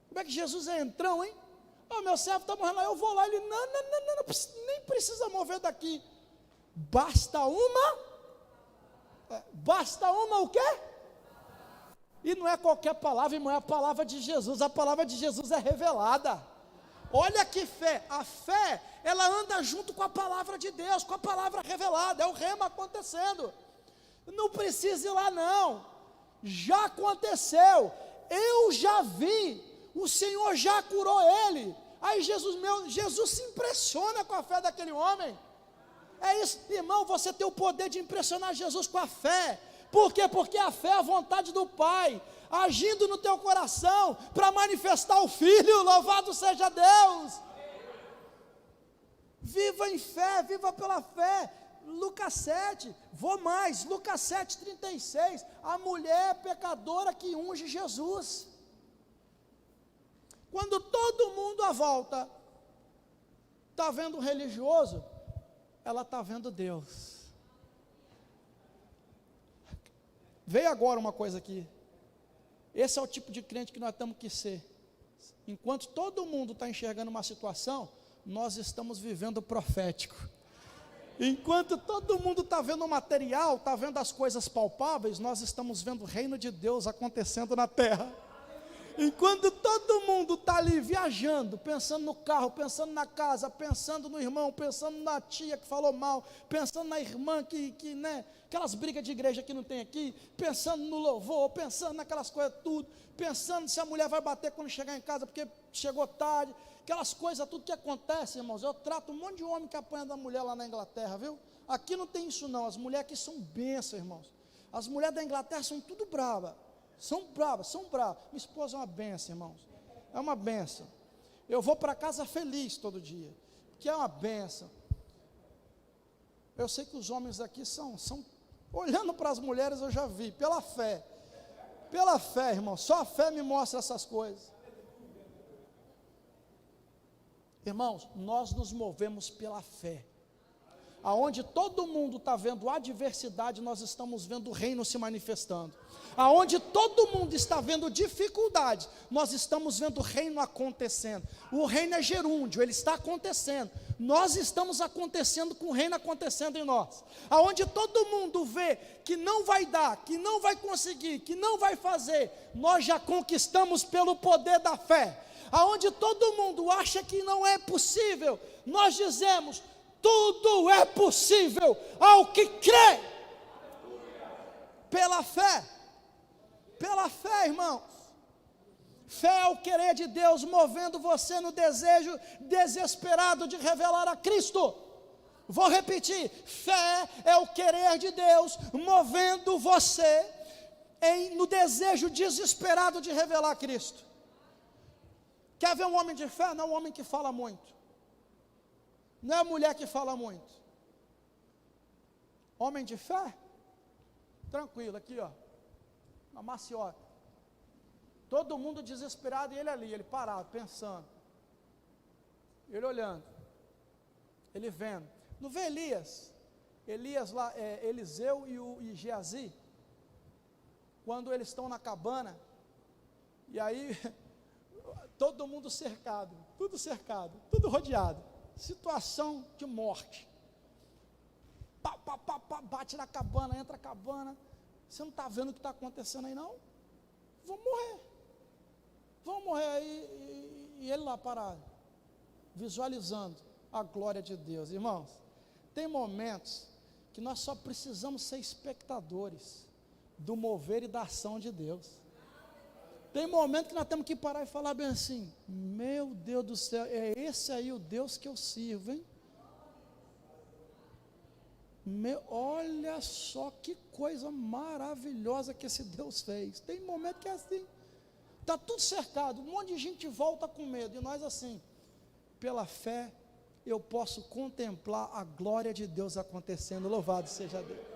Speaker 1: Como é que Jesus é entrão, hein? Meu servo está morrendo lá, eu vou lá. Ele, não, nem precisa mover daqui. Basta uma o quê? E não é qualquer palavra, irmão, é a palavra de Jesus. A palavra de Jesus é revelada. Olha que fé. A fé, ela anda junto com a palavra de Deus, com a palavra revelada. É o rema acontecendo. Não precisa ir lá não. Já aconteceu. Eu já vi. O Senhor já curou ele. Aí Jesus se impressiona com a fé daquele homem. É isso, irmão, você tem o poder de impressionar Jesus com a fé. Por quê? Porque a fé é a vontade do Pai, agindo no teu coração, para manifestar o Filho. Louvado seja Deus. Viva em fé, viva pela fé. Lucas 7, vou mais, Lucas 7:36, a mulher pecadora que unge Jesus. Quando todo mundo à volta está vendo o religioso, ela está vendo Deus. Veio agora uma coisa aqui. Esse é o tipo de crente que nós temos que ser. Enquanto todo mundo está enxergando uma situação, nós estamos vivendo o profético. Enquanto todo mundo está vendo o material, está vendo as coisas palpáveis, nós estamos vendo o reino de Deus acontecendo na terra. Enquanto todo mundo está ali viajando, pensando no carro, pensando na casa, pensando no irmão, pensando na tia que falou mal, pensando na irmã que né, aquelas brigas de igreja que não tem aqui, pensando no louvor, pensando naquelas coisas tudo, pensando se a mulher vai bater quando chegar em casa porque chegou tarde, aquelas coisas tudo que acontece, irmãos. Eu trato um monte de homem que apanha da mulher lá na Inglaterra, viu? Aqui não tem isso não, as mulheres aqui são bênçãos, irmãos. As mulheres da Inglaterra são tudo bravas. São bravas. Minha esposa é uma benção, irmãos. É uma benção. Eu vou para casa feliz todo dia, que é uma benção. Eu sei que os homens aqui são olhando para as mulheres, eu já vi, pela fé, irmão. Só a fé me mostra essas coisas. Irmãos, nós nos movemos pela fé. Aonde todo mundo está vendo adversidade, nós estamos vendo o reino se manifestando. Aonde todo mundo está vendo dificuldade, nós estamos vendo o reino acontecendo. O reino é gerúndio, ele está acontecendo. Nós estamos acontecendo com o reino acontecendo em nós. Aonde todo mundo vê que não vai dar, que não vai conseguir, que não vai fazer, nós já conquistamos pelo poder da fé. Aonde todo mundo acha que não é possível, nós dizemos: tudo é possível ao que crê. Pela fé. Pela fé, irmãos. Fé é o querer de Deus movendo você no desejo desesperado de revelar a Cristo. Vou repetir: fé é o querer de Deus movendo você no desejo desesperado de revelar a Cristo. Quer ver um homem de fé? Não é um homem que fala muito. Não é a mulher que fala muito. Homem de fé? Tranquilo, aqui ó. Na maciota. Todo mundo desesperado e ele ali, ele parado, pensando. Ele olhando. Ele vendo. Não vê Elias? Elias lá, Eliseu e Geazi. Quando eles estão na cabana. E aí, todo mundo cercado, tudo rodeado. Situação de morte. Pá, bate na cabana, entra a cabana. Você não está vendo o que está acontecendo aí, não? Vão morrer aí, e ele lá parado, visualizando a glória de Deus. Irmãos, tem momentos que nós só precisamos ser espectadores do mover e da ação de Deus. Tem momentos que nós temos que parar e falar bem assim: meu Deus do céu, é esse aí o Deus que eu sirvo, hein? Olha só que coisa maravilhosa que esse Deus fez. Tem momento que é assim, está tudo cercado, um monte de gente volta com medo, e nós assim, pela fé, eu posso contemplar a glória de Deus acontecendo. Louvado seja Deus.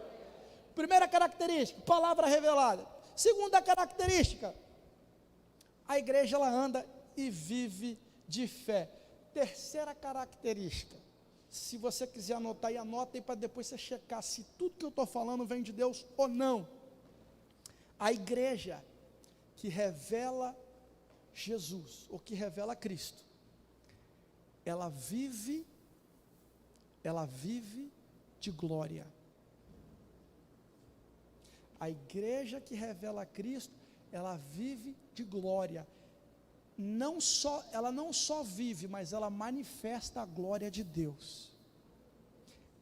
Speaker 1: Primeira característica, palavra revelada. Segunda característica, a igreja ela anda e vive de fé. Terceira característica, se você quiser anotar aí, anota aí para depois você checar se tudo que eu estou falando vem de Deus ou não. A igreja que revela Jesus, ou que revela Cristo, ela vive de glória. A igreja que revela Cristo, ela vive de glória. Ela não só vive, mas ela manifesta a glória de Deus.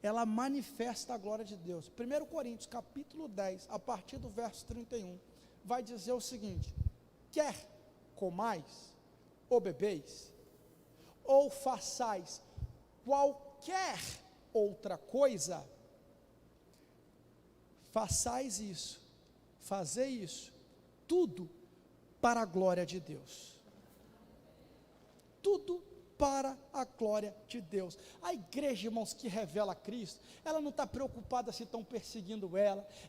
Speaker 1: Ela manifesta a glória de Deus. 1 Coríntios, capítulo 10, a partir do verso 31, vai dizer o seguinte: quer comais, ou bebeis, ou façais qualquer outra coisa, façais isso, fazei isso, tudo para a glória de Deus. Tudo para a glória de Deus. A igreja, irmãos, que revela Cristo, ela não está preocupada se estão perseguindo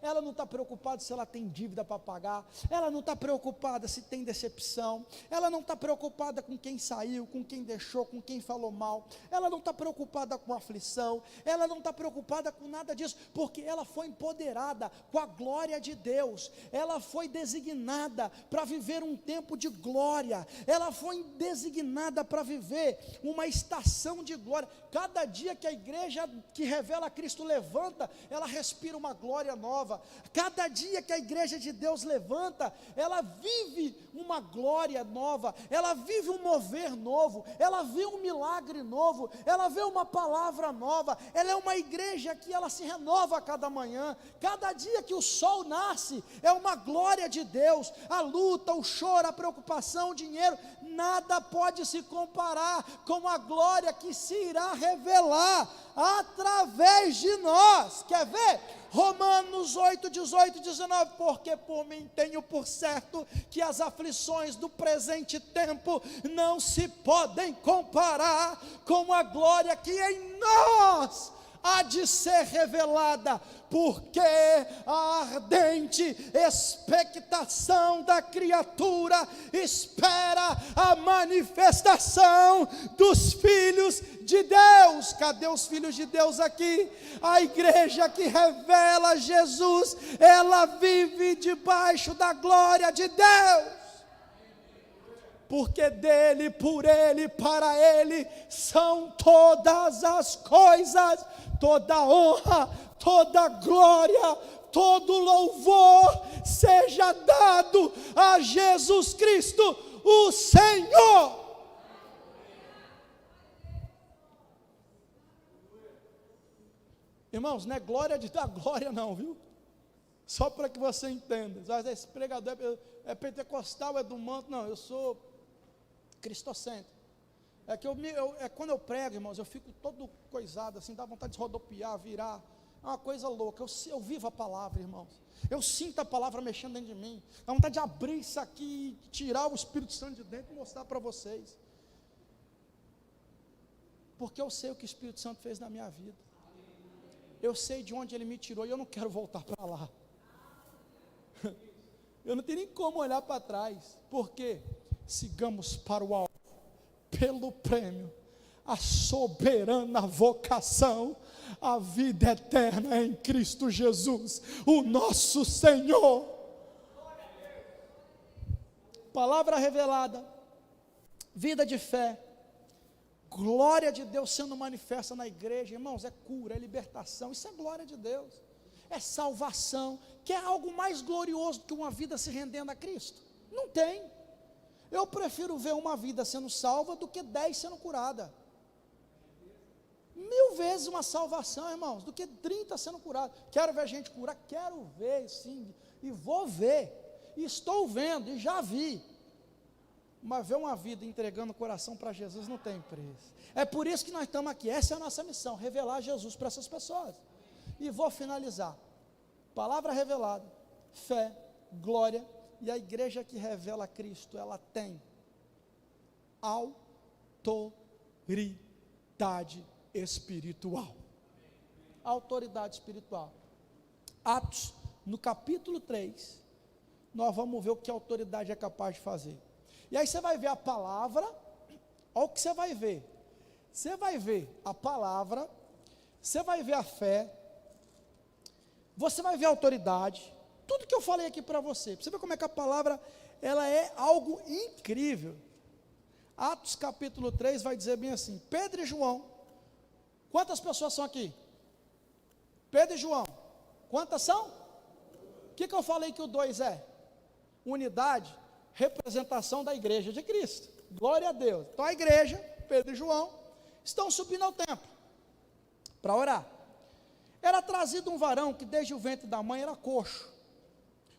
Speaker 1: ela não está preocupada se ela tem dívida para pagar, ela não está preocupada se tem decepção, ela não está preocupada com quem saiu, com quem deixou, com quem falou mal, ela não está preocupada com aflição, ela não está preocupada com nada disso, porque ela foi empoderada com a glória de Deus, ela foi designada para viver um tempo de glória, ela foi designada para viver uma estação de glória. Cada dia que a igreja que revela Cristo levanta, ela respira uma glória nova. Cada dia que a igreja de Deus levanta, ela vive uma glória nova, ela vive um mover novo, ela vê um milagre novo, ela vê uma palavra nova. Ela é uma igreja que ela se renova a cada manhã. Cada dia que o sol nasce, é uma glória de Deus. A luta, o choro, a preocupação, o dinheiro, nada pode se comparar com a glória que se irá revelar através de nós. Quer ver? Romanos 8, 18 e 19, porque por mim tenho por certo que as aflições do presente tempo não se podem comparar com a glória que em nós há de ser revelada, porque a ardente expectação da criatura espera a manifestação dos filhos de Deus. Cadê os filhos de Deus aqui? A igreja que revela Jesus, ela vive debaixo da glória de Deus. Porque dele, por ele, para ele são todas as coisas, toda honra, toda glória, todo louvor seja dado a Jesus Cristo, o Senhor. Irmãos, não é glória de dar glória não, viu? Só para que você entenda. Esse pregador é pentecostal, é do manto. Não, eu sou cristocêntrico. É que quando eu prego, irmãos, eu fico todo coisado, assim, dá vontade de rodopiar, virar. É uma coisa louca. Eu vivo a palavra, irmãos. Eu sinto a palavra mexendo dentro de mim. Dá vontade de abrir isso aqui, tirar o Espírito Santo de dentro e mostrar para vocês. Porque eu sei o que o Espírito Santo fez na minha vida. Eu sei de onde ele me tirou e eu não quero voltar para lá. Eu não tenho nem como olhar para trás. Por quê? Sigamos para o alvo, pelo prêmio, a soberana vocação, a vida eterna em Cristo Jesus, o nosso Senhor. Palavra revelada, vida de fé, glória de Deus sendo manifesta na igreja, irmãos, é cura, é libertação, isso é glória de Deus, é salvação. Quer algo mais glorioso do que uma vida se rendendo a Cristo? Não tem. Eu prefiro ver uma vida sendo salva do que 10 sendo curada. 1000 vezes uma salvação, irmãos, do que 30 sendo curada. Quero ver gente curar? Quero ver, sim, e vou ver, e estou vendo, e já vi. Mas ver uma vida entregando o coração para Jesus não tem preço. É por isso que nós estamos aqui, essa é a nossa missão, revelar Jesus para essas pessoas. E vou finalizar, palavra revelada, fé, glória. E a igreja que revela Cristo, ela tem autoridade espiritual. Autoridade espiritual. Atos, no capítulo 3, nós vamos ver o que a autoridade é capaz de fazer. E aí você vai ver a palavra, olha o que você vai ver. Você vai ver a palavra, você vai ver a fé, você vai ver a autoridade. Tudo que eu falei aqui para você ver como é que a palavra, ela é algo incrível. Atos capítulo 3 vai dizer bem assim, Pedro e João, quantas pessoas são aqui? Pedro e João, quantas são? O que eu falei que o 2 é? Unidade, representação da igreja de Cristo, glória a Deus. Então a igreja, Pedro e João, estão subindo ao templo, para orar. Era trazido um varão que desde o ventre da mãe era coxo,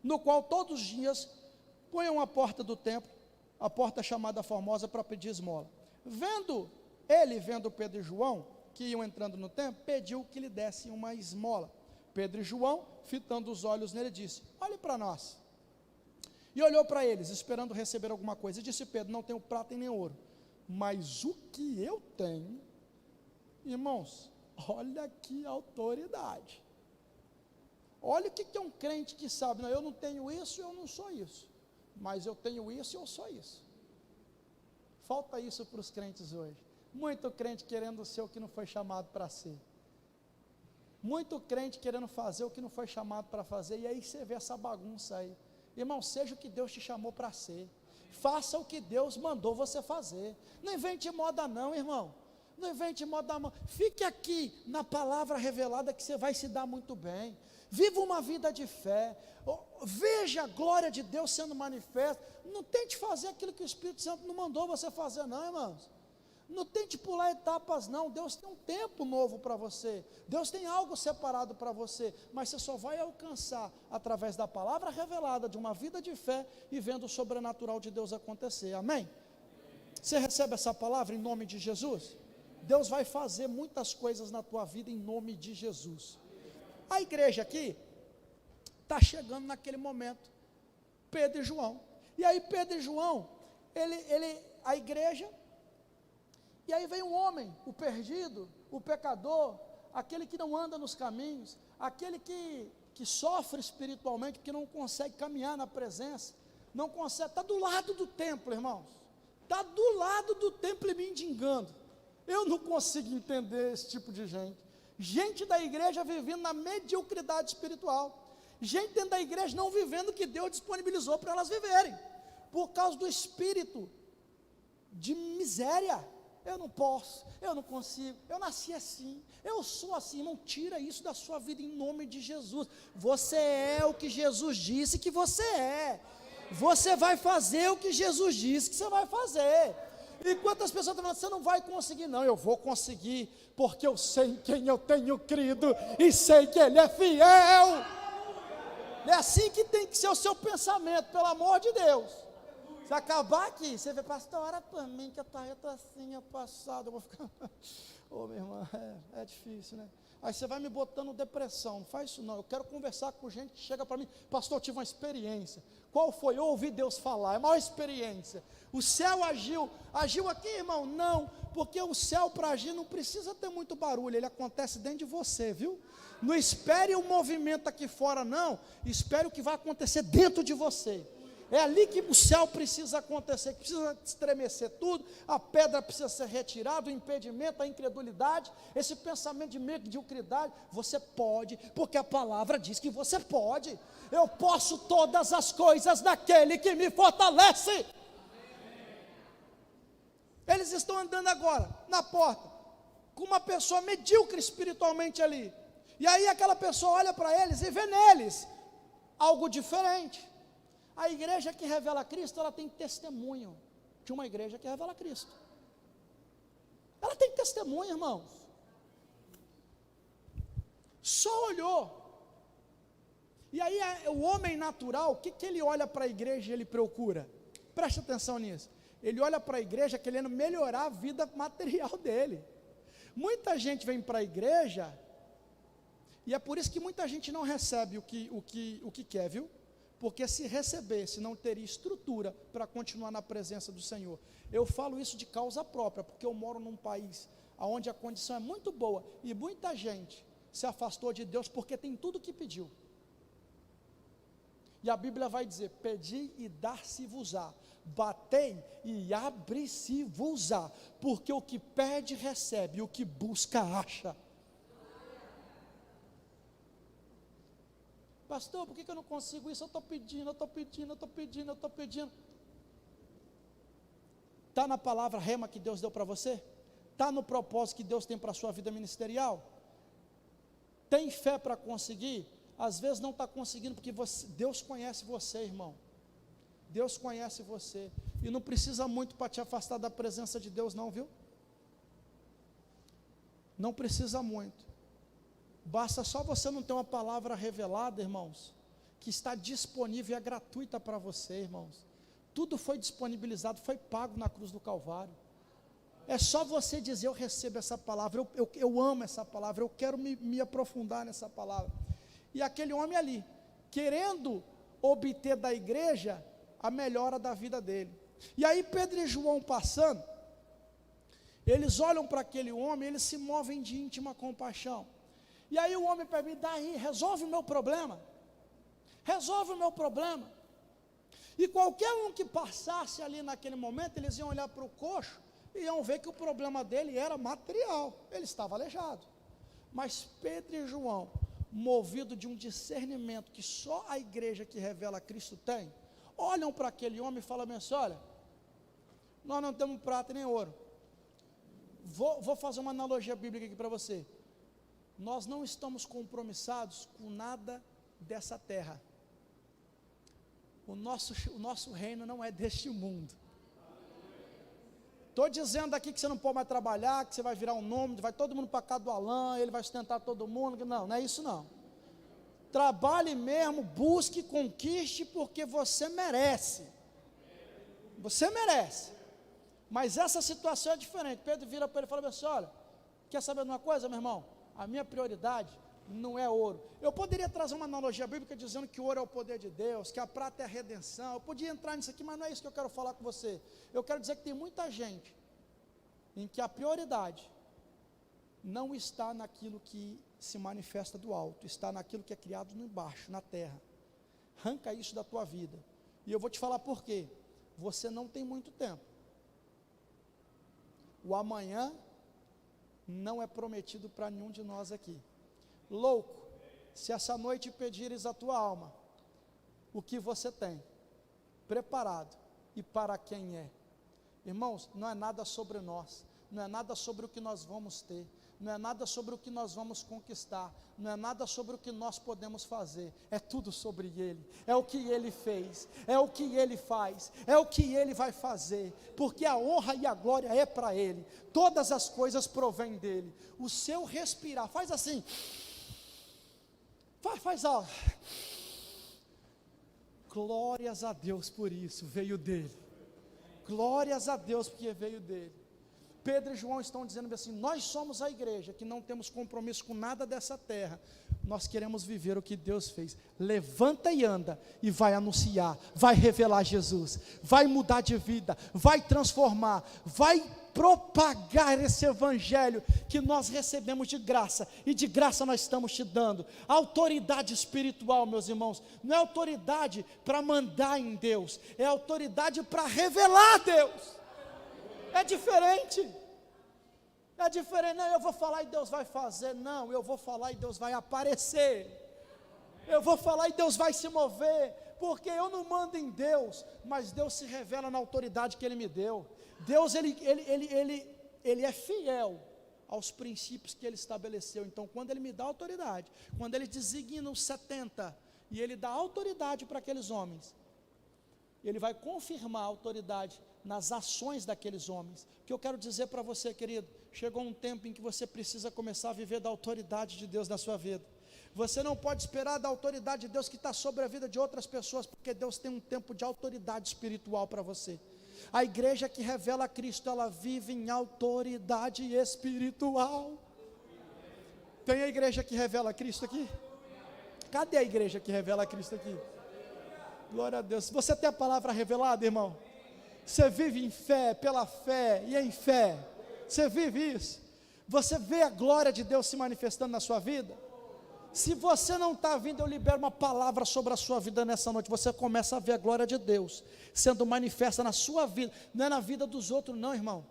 Speaker 1: no qual todos os dias punham a porta do templo, a porta chamada Formosa, para pedir esmola. Vendo Pedro e João, que iam entrando no templo, pediu que lhe dessem uma esmola. Pedro e João, fitando os olhos nele, disse, olhe para nós. E olhou para eles, esperando receber alguma coisa, e disse Pedro, não tenho prata e nem ouro, mas o que eu tenho, irmãos, olha que autoridade. Olha o que é um crente que sabe, não, eu não tenho isso, eu não sou isso, mas eu tenho isso e eu sou isso. Falta isso para os crentes hoje. Muito crente querendo ser o que não foi chamado para ser. Muito crente querendo fazer o que não foi chamado para fazer, e aí você vê essa bagunça aí. Irmão, seja o que Deus te chamou para ser. Faça o que Deus mandou você fazer. Não invente moda não, irmão. Não invente moda não. Fique aqui na palavra revelada que você vai se dar muito bem. Viva uma vida de fé. Veja a glória de Deus sendo manifesta. Não tente fazer aquilo que o Espírito Santo não mandou você fazer não, irmãos. Não tente pular etapas não. Deus tem um tempo novo para você. Deus tem algo separado para você. Mas você só vai alcançar através da palavra revelada, de uma vida de fé, e vendo o sobrenatural de Deus acontecer. Amém? Você recebe essa palavra em nome de Jesus? Deus vai fazer muitas coisas na tua vida em nome de Jesus. A igreja aqui está chegando naquele momento, Pedro e João. E aí Pedro e João, a igreja, e aí vem um homem, o perdido, o pecador, aquele que não anda nos caminhos, aquele que sofre espiritualmente, porque não consegue caminhar na presença, não consegue, está do lado do templo, irmãos, está do lado do templo e mendigando. Eu não consigo entender esse tipo de gente da igreja vivendo na mediocridade espiritual, gente dentro da igreja não vivendo o que Deus disponibilizou para elas viverem, por causa do espírito de miséria. Eu não posso, eu não consigo, eu nasci assim, eu sou assim. Irmão, tira isso da sua vida em nome de Jesus. Você é o que Jesus disse que você é, você vai fazer o que Jesus disse que você vai fazer. E quantas pessoas estão falando, você não vai conseguir? Não, eu vou conseguir, porque eu sei em quem eu tenho crido, e sei que Ele é fiel. É assim que tem que ser o seu pensamento, pelo amor de Deus. Se acabar aqui, você vê, pastor, ora por mim, que eu estou assim, passado, eu vou ficar, ô minha irmã, é difícil, né? Aí você vai me botando depressão, não faz isso não. Eu quero conversar com gente que chega para mim, pastor, eu tive uma experiência. Qual foi? Eu ouvi Deus falar, é a maior experiência. O céu agiu aqui, irmão? Não, porque o céu para agir não precisa ter muito barulho, ele acontece dentro de você, viu? Não espere o movimento aqui fora não, espere o que vai acontecer dentro de você. É ali que o céu precisa acontecer, que precisa estremecer tudo, a pedra precisa ser retirada, o impedimento, a incredulidade, esse pensamento de mediocridade. Você pode, porque a palavra diz que você pode. Eu posso todas as coisas naquele que me fortalece. Eles estão andando agora na porta, com uma pessoa medíocre espiritualmente ali, e aí aquela pessoa olha para eles e vê neles algo diferente. A igreja que revela Cristo, ela tem testemunho de uma igreja que revela Cristo. Ela tem testemunho, irmãos. Só olhou. E aí o homem natural, o que ele olha para a igreja e ele procura? Preste atenção nisso. Ele olha para a igreja querendo melhorar a vida material dele. Muita gente vem para a igreja, e é por isso que muita gente não recebe o que quer, viu? Porque se recebesse, não teria estrutura para continuar na presença do Senhor. Eu falo isso de causa própria, porque eu moro num país onde a condição é muito boa, e muita gente se afastou de Deus porque tem tudo que pediu. E a Bíblia vai dizer, pedi e dar-se-vos-á, batei e abre-se-vos-á, porque o que pede recebe, o que busca acha. Pastor, por que eu não consigo isso? Eu estou pedindo. Está na palavra rema que Deus deu para você? Está no propósito que Deus tem para a sua vida ministerial? Tem fé para conseguir? Às vezes não está conseguindo, porque Deus conhece você, irmão. Deus conhece você, e não precisa muito para te afastar da presença de Deus não, viu? Não precisa muito. Basta só você não ter uma palavra revelada, irmãos, que está disponível e é gratuita para você, irmãos. Tudo foi disponibilizado, foi pago na cruz do Calvário. É só você dizer, eu recebo essa palavra, eu amo essa palavra, eu quero me aprofundar nessa palavra. E aquele homem ali, querendo obter da igreja a melhora da vida dele. E aí Pedro e João passando, eles olham para aquele homem, eles se movem de íntima compaixão. E aí o homem pergunta, daí, resolve o meu problema, e qualquer um que passasse ali naquele momento, eles iam olhar para o coxo, e iam ver que o problema dele era material, ele estava aleijado. Mas Pedro e João, movido de um discernimento que só a igreja que revela Cristo tem, olham para aquele homem e falam assim, olha, nós não temos prata nem ouro, vou fazer uma analogia bíblica aqui para você. Nós não estamos compromissados com nada dessa terra. O nosso reino não é deste mundo. Estou dizendo aqui que você não pode mais trabalhar, que você vai virar um nômade, vai todo mundo para cá do Alain, ele vai sustentar todo mundo. Não é isso não. Trabalhe mesmo, busque, conquiste, porque você merece. Você merece. Mas essa situação é diferente. Pedro vira para ele e fala assim, olha, quer saber de uma coisa, meu irmão? A minha prioridade não é ouro. Eu poderia trazer uma analogia bíblica dizendo que o ouro é o poder de Deus, que a prata é a redenção. Eu podia entrar nisso aqui, mas não é isso que eu quero falar com você. Eu quero dizer que tem muita gente em que a prioridade não está naquilo que se manifesta do alto, está naquilo que é criado no embaixo, na terra. Arranca isso da tua vida. E eu vou te falar por quê. Você não tem muito tempo. O amanhã não é prometido para nenhum de nós aqui. Louco, se essa noite pedires a tua alma, o que você tem preparado e para quem é? Irmãos, não é nada sobre nós, não é nada sobre o que nós vamos ter, não é nada sobre o que nós vamos conquistar, não é nada sobre o que nós podemos fazer, é tudo sobre Ele, é o que Ele fez, é o que Ele faz, é o que Ele vai fazer, porque a honra e a glória é para Ele, todas as coisas provêm dEle. O seu respirar, faz assim, faz algo, glórias a Deus por isso, veio dEle, glórias a Deus porque veio dEle. Pedro e João estão dizendo assim: nós somos a igreja que não temos compromisso com nada dessa terra, nós queremos viver o que Deus fez. Levanta e anda, e vai anunciar, vai revelar Jesus, vai mudar de vida, vai transformar, vai propagar esse evangelho que nós recebemos de graça, e de graça nós estamos te dando. Autoridade espiritual, meus irmãos, não é autoridade para mandar em Deus, é autoridade para revelar Deus. É diferente, não, eu vou falar e Deus vai fazer, não, eu vou falar e Deus vai aparecer, eu vou falar e Deus vai se mover, porque eu não mando em Deus, mas Deus se revela na autoridade que Ele me deu. Deus, Ele é fiel aos princípios que Ele estabeleceu. Então quando Ele me dá autoridade, quando Ele designa os 70, e Ele dá autoridade para aqueles homens, Ele vai confirmar a autoridade nas ações daqueles homens. O que eu quero dizer para você, querido, chegou um tempo em que você precisa começar a viver da autoridade de Deus na sua vida. Você não pode esperar da autoridade de Deus que está sobre a vida de outras pessoas, porque Deus tem um tempo de autoridade espiritual para você. A igreja que revela Cristo, ela vive em autoridade espiritual. Tem a igreja que revela Cristo aqui? Cadê a igreja que revela Cristo aqui? Glória a Deus. Você tem a palavra revelada, irmão? Você vive em fé, pela fé e em fé. Você vive isso? Você vê a glória de Deus se manifestando na sua vida? Se você não está vindo, eu libero uma palavra sobre a sua vida nessa noite. Você começa a ver a glória de Deus sendo manifesta na sua vida, não é na vida dos outros não, irmão.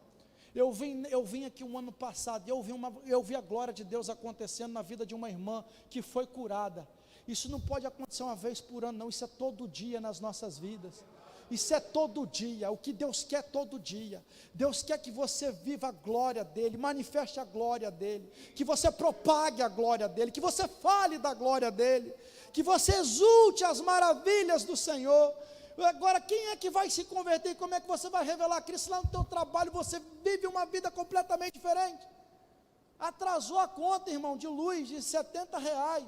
Speaker 1: Eu vim aqui um ano passado, e eu vi a glória de Deus acontecendo na vida de uma irmã que foi curada. Isso não pode acontecer uma vez por ano não, isso é todo dia nas nossas vidas. Isso é todo dia, o que Deus quer todo dia. Deus quer que você viva a glória dEle, manifeste a glória dEle, que você propague a glória dEle, que você fale da glória dEle, que você exulte as maravilhas do Senhor. Agora, quem é que vai se converter? Como é que você vai revelar Cristo? Lá no teu trabalho você vive uma vida completamente diferente. Atrasou a conta, irmão, de luz de R$70,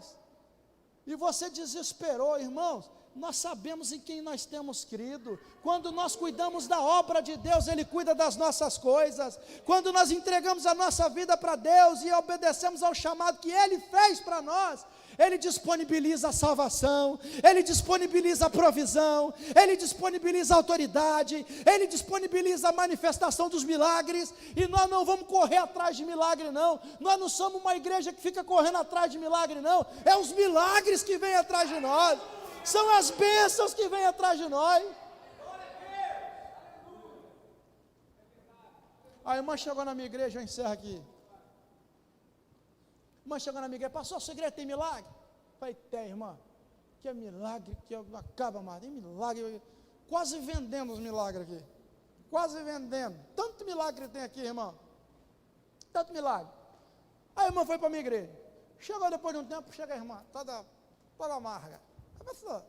Speaker 1: e você desesperou, irmãos. Nós sabemos em quem nós temos crido. Quando nós cuidamos da obra de Deus, Ele cuida das nossas coisas. Quando nós entregamos a nossa vida para Deus e obedecemos ao chamado que Ele fez para nós, Ele disponibiliza a salvação, Ele disponibiliza a provisão, Ele disponibiliza a autoridade, Ele disponibiliza a manifestação dos milagres. E nós não vamos correr atrás de milagre não. Nós não somos uma igreja que fica correndo atrás de milagre não. É os milagres que vêm atrás de nós. São as bênçãos que vêm atrás de nós. A irmã chegou na minha igreja, eu encerro aqui. A irmã chegou na minha igreja: pastor, a sua igreja tem milagre? Eu falei: tem, irmã. Que é milagre, que acaba mais. Tem milagre. Quase vendendo os milagres aqui. Quase vendendo. Tanto milagre tem aqui, irmão. Tanto milagre. Aí a irmã foi para a minha igreja. Chegou depois de um tempo, chega a irmã, toda amarga. Pastor,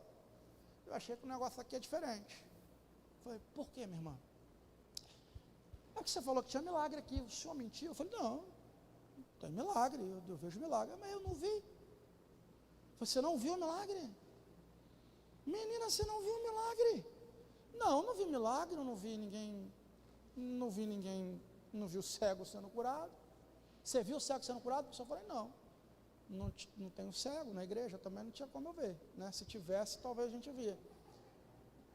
Speaker 1: eu achei que o negócio aqui é diferente. Eu falei: por quê, minha irmã? É que você falou que tinha milagre aqui, o senhor mentiu? Eu falei: não, tem milagre, eu vejo milagre. Mas eu não vi. Você não viu o milagre? Menina, você não viu o milagre? Não vi milagre, não vi ninguém, não vi o cego sendo curado. Você viu o cego sendo curado? Eu falei: não tenho cego na igreja, também não tinha como eu ver, né? Se tivesse, talvez a gente via.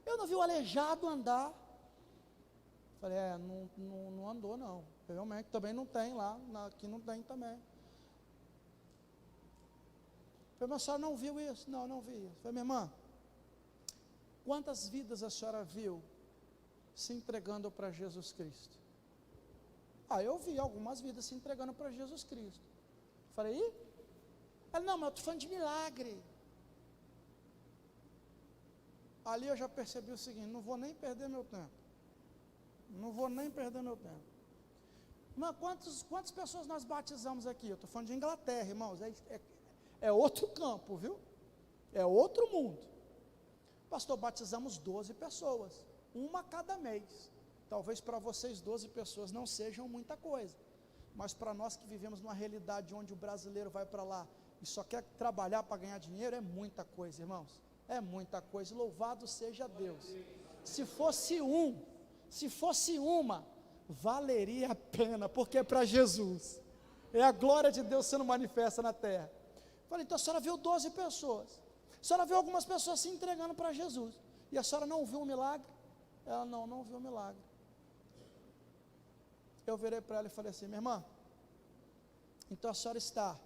Speaker 1: Eu não vi o aleijado andar. Falei, não andou não, realmente também não tem lá, aqui não tem também. Falei, mas a senhora não viu isso? Não, não vi isso. Falei, minha irmã, quantas vidas a senhora viu se entregando para Jesus Cristo? Eu vi algumas vidas se entregando para Jesus Cristo. Falei, ih? Ela, não, mas eu estou falando de milagre. Ali eu já percebi o seguinte, não vou nem perder meu tempo. Não vou nem perder meu tempo. Mas quantas pessoas nós batizamos aqui? Eu estou falando de Inglaterra, irmãos. É outro campo, viu? É outro mundo. Pastor, batizamos 12 pessoas. Uma a cada mês. Talvez para vocês 12 pessoas não sejam muita coisa. Mas para nós que vivemos numa realidade onde o brasileiro vai para lá e só quer trabalhar para ganhar dinheiro, é muita coisa, irmãos. É muita coisa. Louvado seja Deus. Se fosse uma, valeria a pena, porque é para Jesus. É a glória de Deus sendo manifesta na terra. Falei, então a senhora viu 12 pessoas. A senhora viu algumas pessoas se entregando para Jesus. E a senhora não viu um milagre? Ela, não viu um milagre. Eu virei para ela e falei assim, minha irmã, então a senhora está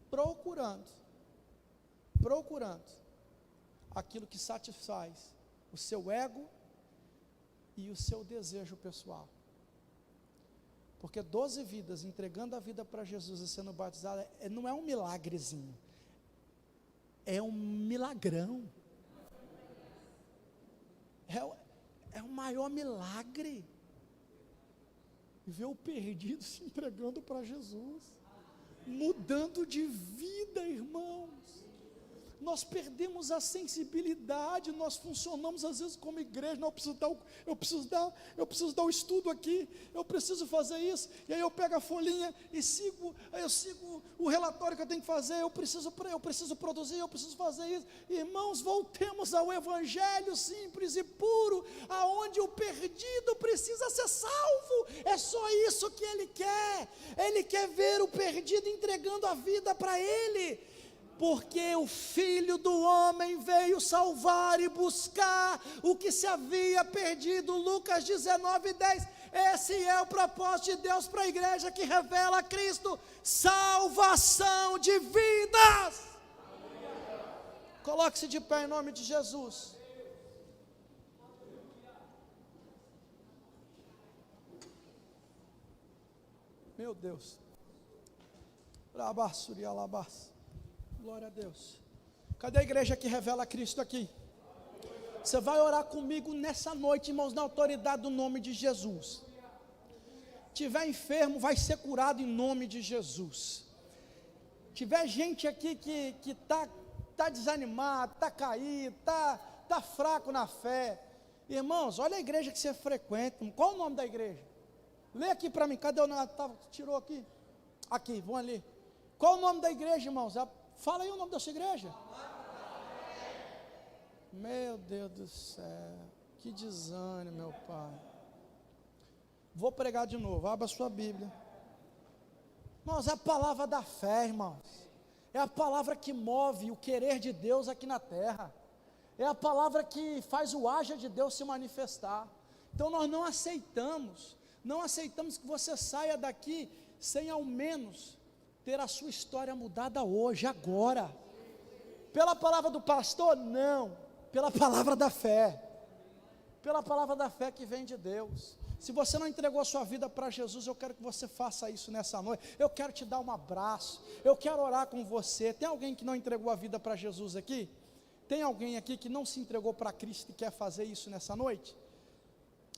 Speaker 1: procurando aquilo que satisfaz o seu ego e o seu desejo pessoal. Porque 12 vidas entregando a vida para Jesus e sendo batizada, não é um milagrezinho, é um milagrão. É o maior milagre. Ver o perdido se entregando para Jesus, mudando de vida, irmãos. Nós perdemos a sensibilidade, nós funcionamos às vezes como igreja, não, eu preciso dar o estudo aqui, eu preciso fazer isso, e aí eu pego a folhinha e eu sigo o relatório que eu tenho que fazer, eu preciso produzir, eu preciso fazer isso. Irmãos, voltemos ao evangelho simples e puro, aonde o perdido precisa ser salvo. É só isso que ele quer ver o perdido entregando a vida para ele. Porque o Filho do Homem veio salvar e buscar o que se havia perdido. Lucas 19:10. Esse é o propósito de Deus para a igreja que revela Cristo, salvação de vidas. Coloque-se de pé em nome de Jesus. Meu Deus. Labassuri alabás. Glória a Deus. Cadê a igreja que revela Cristo aqui? Você vai orar comigo nessa noite, irmãos, na autoridade do nome de Jesus. Tiver enfermo, vai ser curado em nome de Jesus. Tiver gente aqui que tá desanimado, tá caído, tá fraco na fé. Irmãos, olha a igreja que você frequenta. Qual o nome da igreja? Lê aqui para mim. Cadê o nome? Tirou aqui. Aqui, vão ali. Qual o nome da igreja, irmãos? Fala aí o nome da sua igreja. Meu Deus do céu, que desânimo, meu Pai. Vou pregar de novo, abra a sua Bíblia. Irmãos, é a palavra da fé, irmãos. É a palavra que move o querer de Deus aqui na terra. É a palavra que faz o haja de Deus se manifestar. Então nós não aceitamos que você saia daqui sem ao menos ter a sua história mudada hoje, agora. Pela palavra do pastor? Não. Pela palavra da fé. Pela palavra da fé que vem de Deus. Se você não entregou a sua vida para Jesus, eu quero que você faça isso nessa noite. Eu quero te dar um abraço. Eu quero orar com você. Tem alguém que não entregou a vida para Jesus aqui? Tem alguém aqui que não se entregou para Cristo e quer fazer isso nessa noite?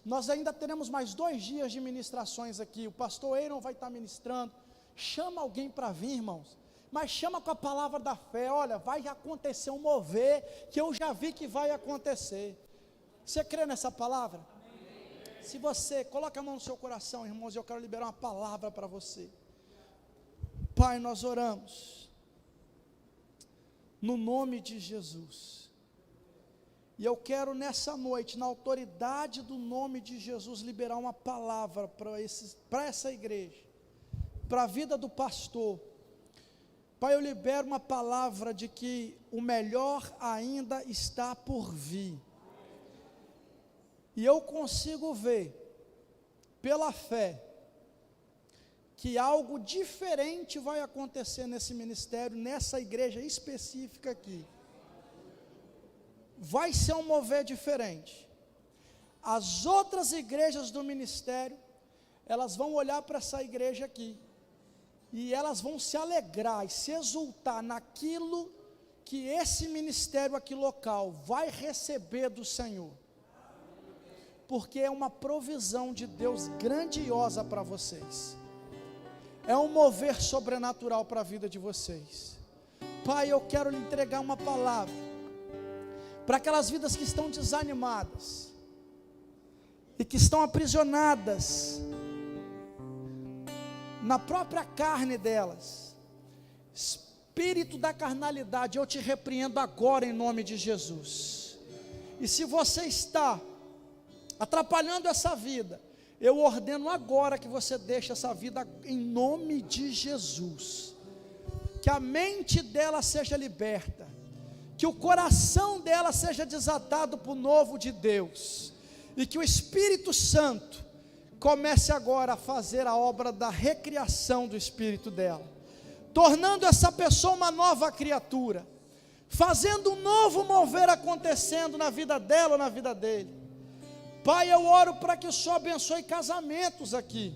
Speaker 1: Nós ainda teremos mais 2 dias de ministrações aqui. O pastor Aaron vai estar ministrando. Chama alguém para vir, irmãos, mas chama com a palavra da fé. Olha, vai acontecer um mover, que eu já vi que vai acontecer. Você crê nessa palavra? Amém. Se você, coloca a mão no seu coração, irmãos, eu quero liberar uma palavra para você. Pai, nós oramos no nome de Jesus, e eu quero nessa noite, na autoridade do nome de Jesus, liberar uma palavra para essa igreja, para a vida do pastor. Pai, eu libero uma palavra de que o melhor ainda está por vir. E eu consigo ver, pela fé, que algo diferente vai acontecer nesse ministério, nessa igreja específica aqui. Vai ser um mover diferente. As outras igrejas do ministério, elas vão olhar para essa igreja aqui, e elas vão se alegrar e se exultar naquilo que esse ministério aqui local vai receber do Senhor, porque é uma provisão de Deus grandiosa para vocês, é um mover sobrenatural para a vida de vocês. Pai, eu quero lhe entregar uma palavra, para aquelas vidas que estão desanimadas, e que estão aprisionadas, na própria carne delas, espírito da carnalidade, eu te repreendo agora em nome de Jesus. E se você está atrapalhando essa vida, eu ordeno agora que você deixe essa vida em nome de Jesus, que a mente dela seja liberta, que o coração dela seja desatado para o novo de Deus, e que o Espírito Santo comece agora a fazer a obra da recriação do espírito dela, tornando essa pessoa uma nova criatura, fazendo um novo mover acontecendo na vida dela ou na vida dele. Pai, eu oro para que o Senhor abençoe casamentos aqui,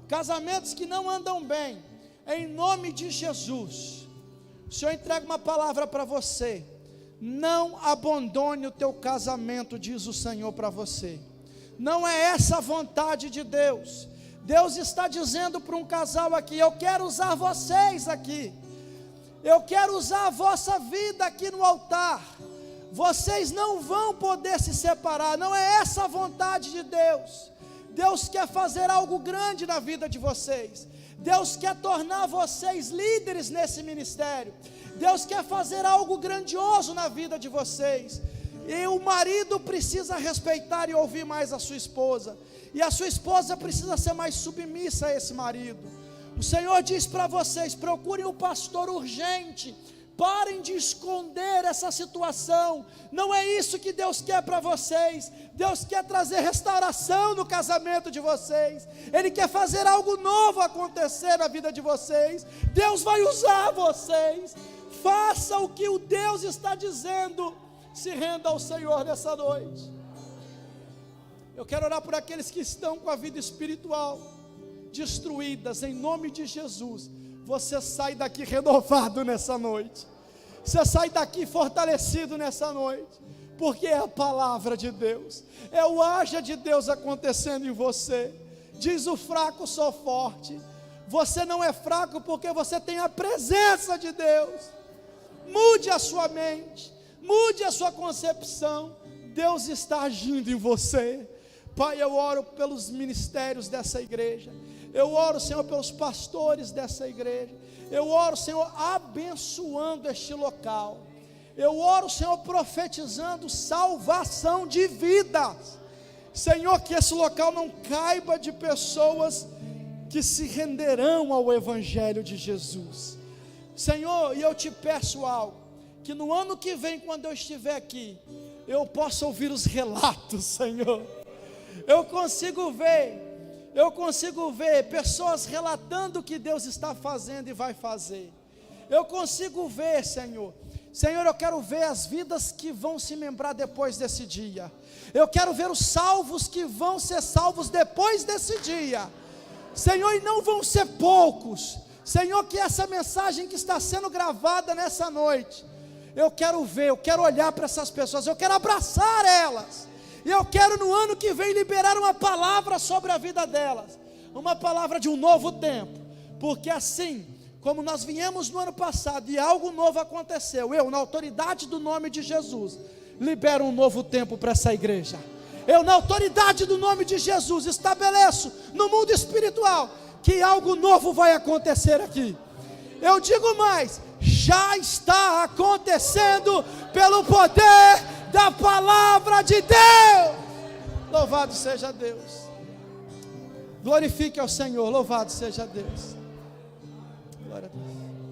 Speaker 1: casamentos que não andam bem, em nome de Jesus. O Senhor entrega uma palavra para você: não abandone o teu casamento, diz o Senhor para você. Não é essa a vontade de Deus. Deus está dizendo para um casal aqui: eu quero usar vocês aqui, eu quero usar a vossa vida aqui no altar, vocês não vão poder se separar. Não é essa a vontade de Deus. Deus quer fazer algo grande na vida de vocês, Deus quer tornar vocês líderes nesse ministério, Deus quer fazer algo grandioso na vida de vocês. E o marido precisa respeitar e ouvir mais a sua esposa, e a sua esposa precisa ser mais submissa a esse marido. O Senhor diz para vocês: procurem o pastor urgente, parem de esconder essa situação. Não é isso que Deus quer para vocês. Deus quer trazer restauração no casamento de vocês, Ele quer fazer algo novo acontecer na vida de vocês. Deus vai usar vocês. Faça o que o Deus está dizendo. Se renda ao Senhor nessa noite. Eu quero orar por aqueles que estão com a vida espiritual destruídas, em nome de Jesus. Você sai daqui renovado nessa noite, você sai daqui fortalecido nessa noite, porque é a palavra de Deus, é o haja de Deus acontecendo em você. Diz o fraco: sou forte. Você não é fraco porque você tem a presença de Deus. Mude a sua mente, mude a sua concepção. Deus está agindo em você. Pai, eu oro pelos ministérios dessa igreja, eu oro, Senhor, pelos pastores dessa igreja, eu oro, Senhor, abençoando este local, eu oro, Senhor, profetizando salvação de vidas. Senhor, que esse local não caiba de pessoas que se renderão ao Evangelho de Jesus. Senhor, e eu te peço algo, que no ano que vem, quando eu estiver aqui, eu possa ouvir os relatos, Senhor. Eu consigo ver pessoas relatando o que Deus está fazendo e vai fazer. Eu consigo ver, Senhor, eu quero ver as vidas que vão se membrar depois desse dia. Eu quero ver os salvos que vão ser salvos depois desse dia, Senhor, e não vão ser poucos. Senhor, que essa mensagem que está sendo gravada nessa noite, eu quero ver, eu quero olhar para essas pessoas, eu quero abraçar elas, e eu quero no ano que vem liberar uma palavra sobre a vida delas, uma palavra de um novo tempo, porque assim como nós viemos no ano passado e algo novo aconteceu, eu, na autoridade do nome de Jesus, libero um novo tempo para essa igreja. Eu, na autoridade do nome de Jesus, estabeleço no mundo espiritual que algo novo vai acontecer aqui. Eu digo mais: já está acontecendo pelo poder da palavra de Deus. Louvado seja Deus. Glorifique ao Senhor. Louvado seja Deus. Glória a Deus.